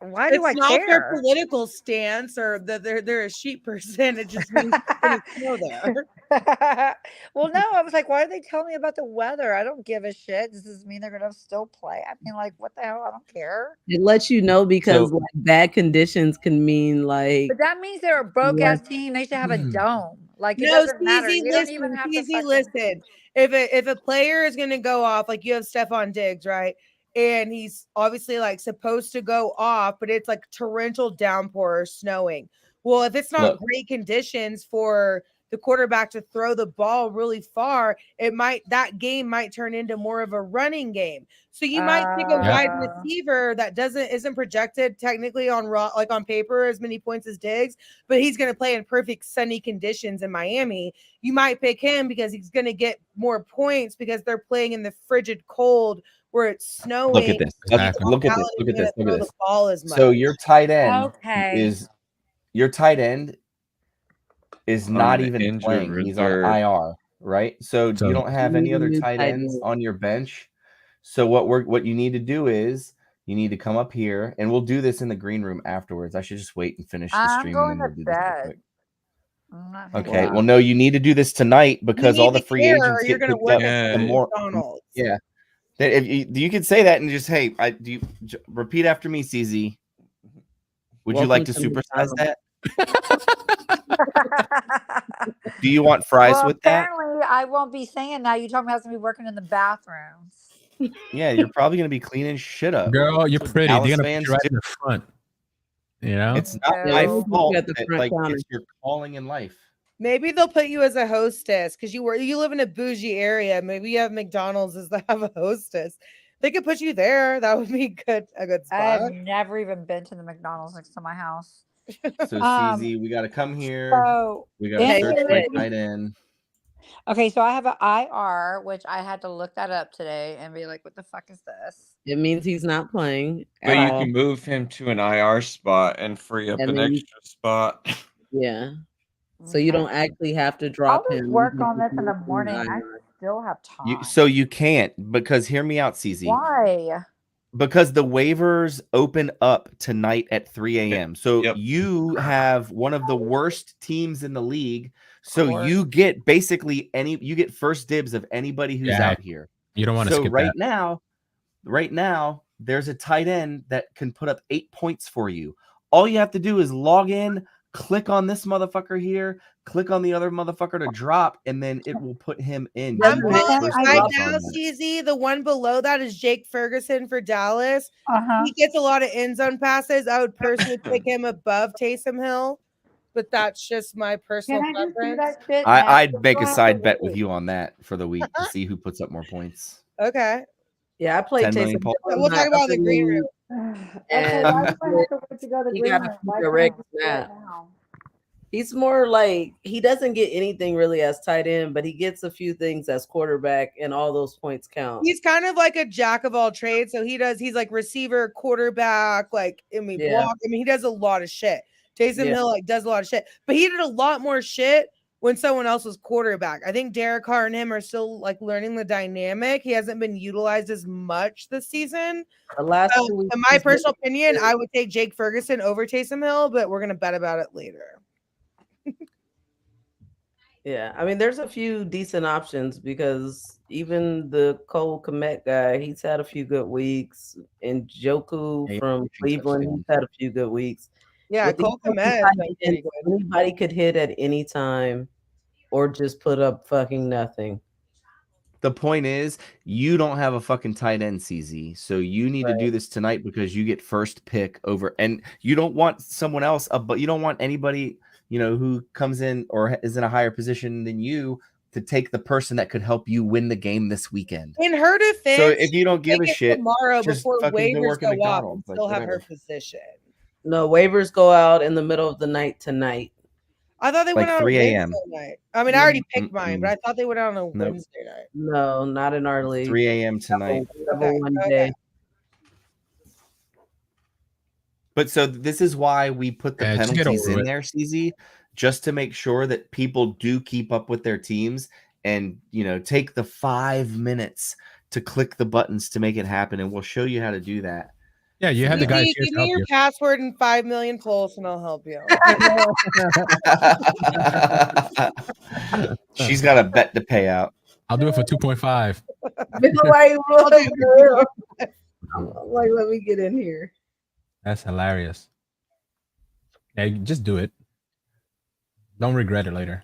"Why do I It's not their care?" political stance or that they're a sheep person. It just means it's gonna snow there. Well, no, I was like, "Why are they telling me about the weather? I don't give a shit. Does this mean they're gonna still play?" I mean, like, what the hell? I don't care. It lets you know because like bad conditions can mean like. But that means they're a broke ass team. They should have a dome. Like it No, doesn't matter. CZ, You don't even have to fucking... listen. If a player is gonna go off, like you have Stephon Diggs, right? And he's obviously like supposed to go off, but it's like torrential downpour or snowing. Well, if it's not great conditions for the quarterback to throw the ball really far, that game might turn into more of a running game. So you might pick a wide receiver that isn't projected technically on on paper as many points as Diggs, but he's going to play in perfect sunny conditions in Miami. You might pick him because he's going to get more points because they're playing in the frigid cold where it's snowing. Look at this. Look at this. Look at this. Look at this. Ball as much. So your tight end is On not the even injured playing. He's on reserve. IR, right? So you don't have any other tight ends on your bench. So what you need to do is you need to come up here, and we'll do this in the green room afterwards. I should just wait and finish the stream. I'm going and then to we'll do this real bed. quick. Okay. Okay. Well, no, you need to do this tonight because all the free agents you're get gonna picked work up. at The more, McDonald's. yeah. If you could say that and just repeat after me, CZ. Would you like to supersize that? Do you want fries with that? Apparently, I won't be saying that. You told me I was going to be working in the bathrooms. Yeah, you're probably going to be cleaning shit up. Girl, you're pretty. They're Dallas going to put you right fans in the front. You know? It's not my fault. It's your calling in life. Maybe they'll put you as a hostess because you live in a bougie area. Maybe you have McDonald's as they have a hostess. They could put you there. That would be a good spot. I've never even been to the McDonald's next to my house. So CZ, we got to come here. So we got to search for tight end. Okay, so I have an IR, which I had to look that up today and be like, what the fuck is this? It means he's not playing. But you can move him to an IR spot and free up an extra spot. Yeah. So you don't actually have to drop I'll him. Work on this in the morning. I still have time. So you can't because hear me out, CZ. Why? Because the waivers open up tonight at 3 a.m. So you have one of the worst teams in the league. So you get basically you get first dibs of anybody who's out here. You don't want to skip that. now, right now, there's a tight end that can put up 8 points for you. All you have to do is log in, click on this motherfucker here, click on the other motherfucker to drop, and then it will put him in. I'm calling right now, CZ. The one below that is Jake Ferguson for Dallas. He gets a lot of end zone passes. I would personally pick him above Taysom Hill, but that's just my personal preference. I'd make a side bet with you on that for the week to see who puts up more points. Okay. Yeah, I played Taysom. We'll talk about the green room. And he got a few direct snaps. He's more like he doesn't get anything really as tight end, but he gets a few things as quarterback, and all those points count. He's kind of like a jack of all trades. So he's like receiver, quarterback, block. He does a lot of shit. Taysom Hill does a lot of shit, but he did a lot more shit when someone else was quarterback. I think Derek Carr and him are still like learning the dynamic. He hasn't been utilized as much this season. The last 2 weeks, in my personal opinion, I would take Jake Ferguson over Taysom Hill, but we're gonna bet about it later. Yeah, I mean, there's a few decent options because even the Cole Kmet guy, he's had a few good weeks. And Joku from Cleveland, he's had a few good weeks. Yeah, Cole Kmet, anybody could hit at any time or just put up fucking nothing. The point is, you don't have a fucking tight end, CZ. So you need to do this tonight because you get first pick over, and you don't want someone else, but you don't want anybody, you know, who comes in or is in a higher position than you to take the person that could help you win the game this weekend. In her defense, so if you don't give a shit, tomorrow just before fucking go waivers work at go off, McDonald's. still have her position. No, waivers go out in the middle of the night tonight. I thought they went out 3 a.m. Wednesday night. I mean, I already picked mine, but I thought they went out on a Wednesday night. No, not in our league. 3 a.m. tonight. One day. But so this is why we put the penalties in there, CZ, just to make sure that people do keep up with their teams and, you know, take the 5 minutes to click the buttons to make it happen. And we'll show you how to do that. Yeah, you have the guys. Give me your password and 5 million pulse, and I'll help you. She's got a bet to pay out. I'll do it for 2.5. Like, let me get in here. That's hilarious. Yeah, just do it. Don't regret it later.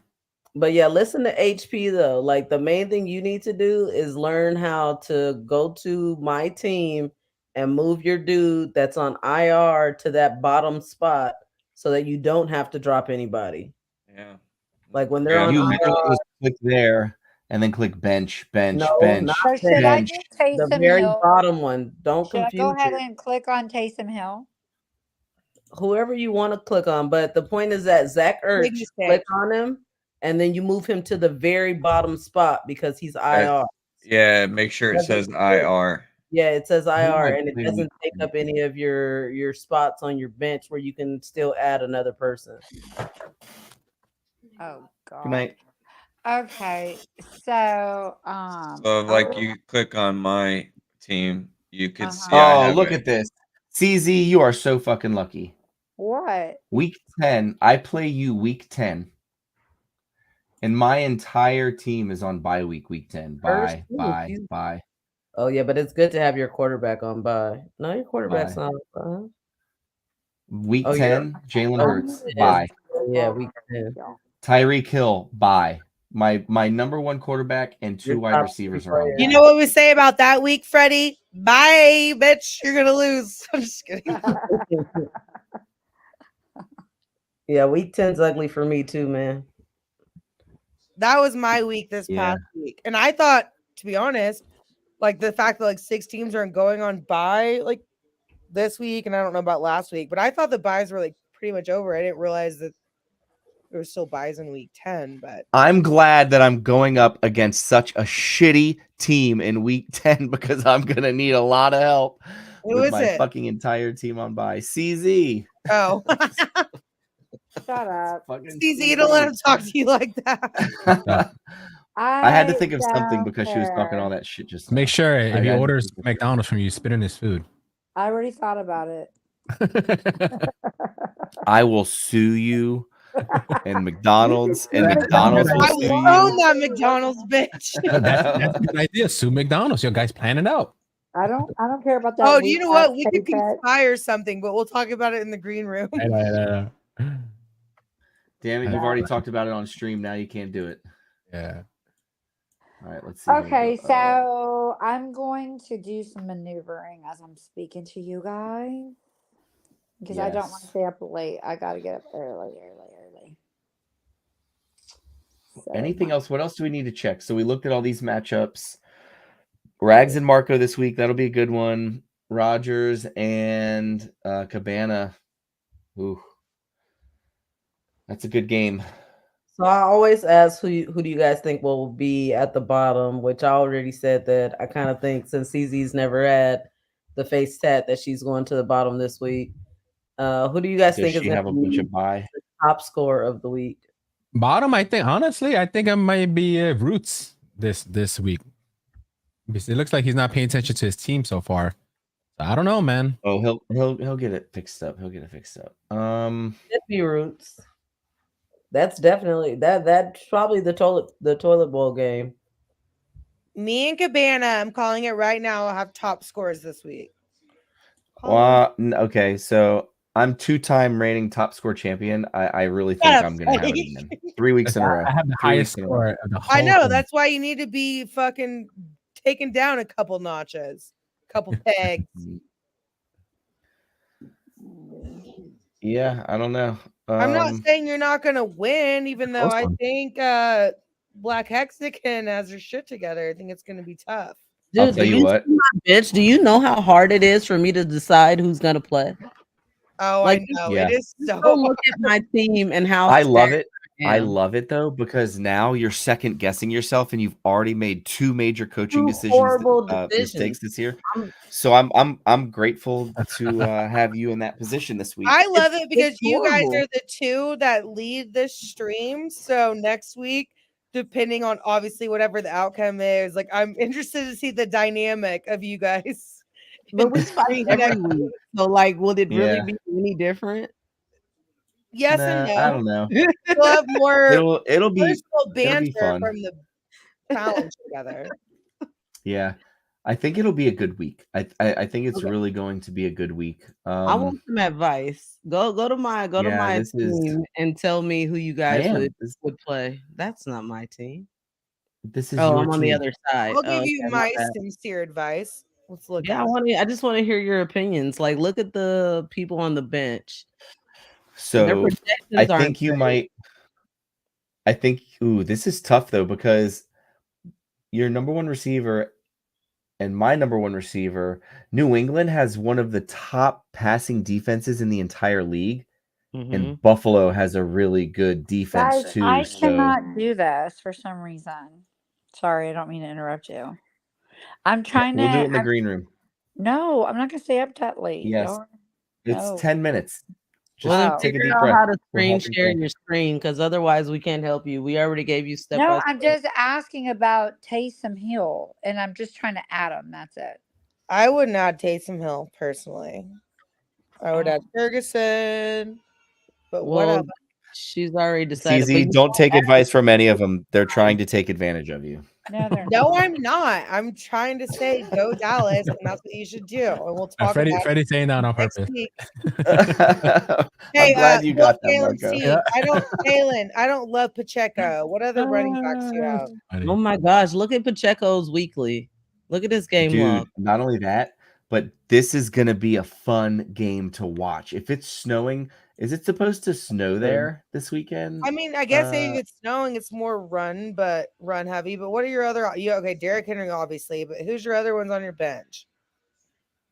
But yeah, listen to HP though. Like the main thing you need to do is learn how to go to my team and move your dude that's on IR to that bottom spot so that you don't have to drop anybody. Yeah. Like when they're on IR, just click there and then click bench, bench. So should I get Taysom the very Hill? bottom one. Don't Should confuse I go ahead it. and click on Taysom Hill? Whoever you want to click on, but the point is that Zach Ertz, click on him and then you move him to the very bottom spot because he's IR. Yeah, make sure it says IR. Yeah, it says IR, and it doesn't take up any of your spots on your bench where you can still add another person. Oh God. Good night. Okay, so So if, like you click on my team, you could see. Oh, look at this, CZ. You are so fucking lucky. What? Week 10, I play you week 10. And my entire team is on bye week 10. Bye. Oh, yeah, but it's good to have your quarterback on bye. No, your quarterback's not on bye. Week 10, Jalen Hurts, bye. Yeah, week 10. Tyreek Hill, bye. My number one quarterback and 2 wide receivers are on bye. You know what we say about that week, Freddie? Bye, bitch. You're going to lose. I'm just kidding. Yeah, week 10's ugly for me too, man. That was my week this past week. And I thought, to be honest, like the fact that like 6 teams aren't going on bye like this week, and I don't know about last week, but I thought the buys were like pretty much over. I didn't realize that there were still buys in week 10, but I'm glad that I'm going up against such a shitty team in week 10 because I'm gonna need a lot of help with my fucking entire team on bye. CZ. Oh. Shut up. CZ, don't let him talk to you like that. I had to think of something because she was talking all that shit just Make sure if he orders McDonald's from you, spit in his food. I already thought about it. I will sue you and McDonald's and McDonald's will sue you. I own that McDonald's, bitch. That's a good idea. Sue McDonald's. Your guys plan it out. I don't care about that. Oh, do you know what? We could conspire something, but we'll talk about it in the green room. Damn it, you've already talked about it on stream. Now you can't do it. Yeah. All right, let's see. Okay, so I'm going to do some maneuvering as I'm speaking to you guys because I don't want to stay up late. I got to get up early. So, anything else? What else do we need to check? So we looked at all these matchups. Rags and Marco this week. That'll be a good one. Rogers and Cabana. Ooh. That's a good game. So I always ask who do you guys think will be at the bottom, which I already said that I kind of think since CZ's never had the face tat that she's going to the bottom this week. Who do you guys think is going to be the top scorer of the week? Bottom, I think honestly, I think I might be Roots this week. Because it looks like he's not paying attention to his team so far. So I don't know, man. Oh, he'll get it fixed up. He'll get it fixed up. It'd be Roots. That's definitely that's probably the toilet bowl game. Me and Cabana, I'm calling it right now, will have top scores this week. Okay, so I'm 2-time reigning top score champion. I really think I'm gonna have it again. 3 weeks in a row. I have the highest score of the whole I know, thing. that's why you need to be fucking taken down a couple notches, couple pegs. Yeah, I don't know. I'm not saying you're not gonna win, even though I think Black Hexicans has her shit together. I think it's gonna be tough. Dude, I'll tell you what, bitch. Do you know how hard it is for me to decide who's gonna play? Oh, like, I know. Yeah. It is so look at my team and how I love it. I am. love it though, because now you're second guessing yourself, and you've already made 2 major coaching horrible mistakes this year. So I'm grateful to have you in that position this week. I love it because you guys horrible. are the two that lead this stream. So next week, depending on obviously whatever the outcome is, like I'm interested to see the dynamic of you guys. But we fight every week. So like, will it really Yeah. be any different? Yes and no. I don't know. We'll have more It'll be personal banter fun. from the challenge together. Yeah. I think it'll be a good week. I think it's really going to be a good week. I want some advice. Go to my team and tell me who you guys would play. That's not my team. This is I'm your on the team. other side. I'll give you my sincere advice. Let's look. Yeah, I just want to hear your opinions. Like, look at the people on the bench. So I think you might. I think. Ooh, this is tough though, because your number one receiver and my number one receiver, New England has one of the top passing defenses in the entire league, and Buffalo has a really good defense Guys, too. I cannot do this for some reason. Sorry, I don't mean to interrupt you. I'm trying We'll to. do it in the green room. No, I'm not going to stay up that late. Yes, it's 10 minutes. Just take a figure deep out breath. how to screen share your screen, because otherwise we can't help you. We already gave you step by No, step. I'm just asking about Taysom Hill, and I'm just trying to add him. That's it. I would not Taysom Hill personally. I would add Ferguson, but whatever. She's already It's decided. easy. Don't take advice from any of them. They're trying to take advantage of you. No, I'm not. I'm trying to say go Dallas, and that's what you should do. And we'll talk about Freddie's saying that on purpose. Hey, I'm glad you got that, Marco. I don't love Pacheco. What other running backs do you have? Oh my gosh, look at Pacheco's weekly. Look at his game log. Not only that, but this is going to be a fun game to watch. If it's snowing, is it supposed to snow there this weekend? I mean, I guess if it's snowing, it's more run heavy. But what are your other? Okay, Derrick Henry, obviously. But who's your other ones on your bench?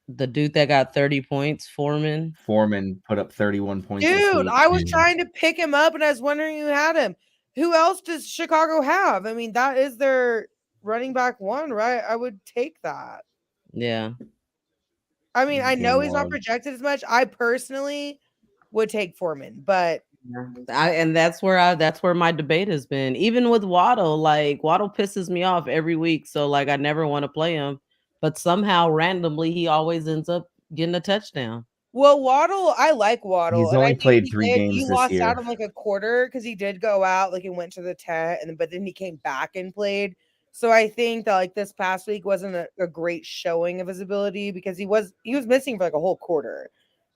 The dude that got 30 points, Foreman. Foreman put up 31 points. Dude, I was trying to pick him up, and I was wondering who had him. Who else does Chicago have? I mean, that is their running back one, right? I would take that. Yeah. I mean, I know he's not projected as much. I personally would take Foreman, but that's where my debate has been. Even with Waddle, like Waddle pisses me off every week, so like I never want to play him, but somehow randomly he always ends up getting a touchdown. Well, Waddle, I like Waddle. He's only played 3 games he this lost year. out on like a quarter because he did go out, like he went to the tent, but then he came back and played. So I think that like this past week wasn't a great showing of his ability because he was missing for like a whole quarter.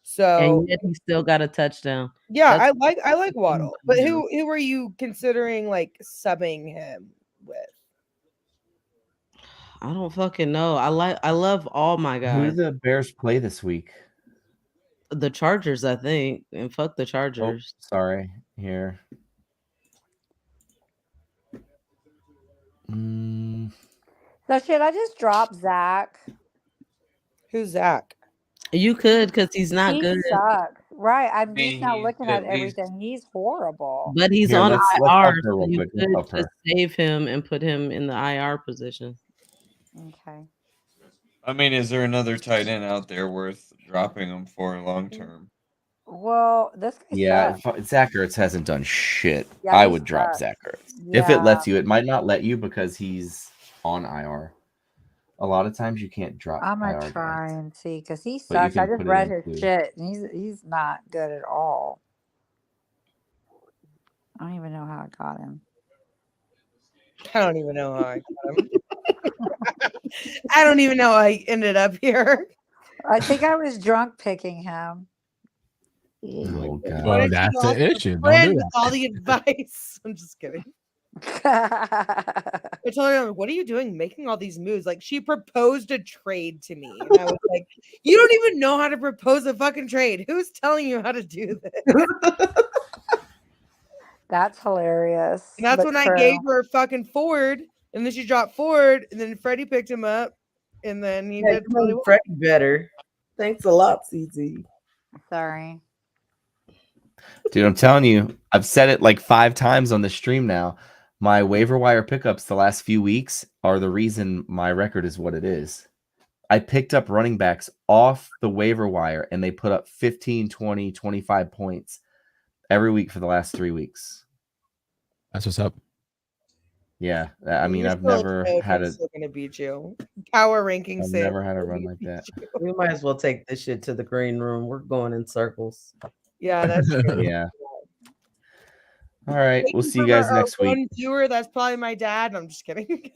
So and yet he still got a touchdown. Yeah, I like Waddle. But who are you considering like subbing him with? I don't fucking know. I love all my guys. Who do the Bears play this week? The Chargers, I think. And fuck the Chargers. Oh, sorry. Here. So should I just drop Zach? Who's Zach? You could, because he's not good. He sucks. Right. I'm just now looking at everything. He's horrible. But he's Here, on IR. so You could just save him and put him in the IR position. Okay. I mean, is there another tight end out there worth dropping him for long term? Well, this guy Yeah, sucks. Zach Ertz hasn't done shit. Yeah, I he would drop sucks. Zach Ertz. If it Yeah. lets you, it might not let you because he's on IR. A lot of times you can't drop I'm gonna IR try guys. and see because he But you sucks. I can just put it read in his too. shit, and he's not good at all. I don't even know how I got him. I don't even know how I got him. I don't even know how I ended up here. I think I was drunk picking him. Oh God. Well, that's the issue. Don't Friend do with that. all the advice. I'm just kidding. I told her, what are you doing making all these moves? Like, she proposed a trade to me. And I was like, you don't even know how to propose a fucking trade. Who's telling you how to do this? That's hilarious. And that's but when I true. gave her fucking Ford. And then she dropped Ford. And then Freddie picked him up. And then he did really well. Freddie better. Thanks a lot, CZ. Sorry. Dude, I'm telling you, I've said it like 5 times on the stream now. My waiver wire pickups the last few weeks are the reason my record is what it is. I picked up running backs off the waiver wire and they put up 15, 20, 25 points every week for the last 3 weeks. That's what's up. Yeah. I mean, You're I've still never a had I'm a still gonna beat you. Power ranking I've says never had a run like that. We might as well take this shit to the green room. We're going in circles. Yeah, that's true. Yeah. All right. Thank We'll you see you for guys our next week. one viewer, that's probably my dad. I'm just kidding.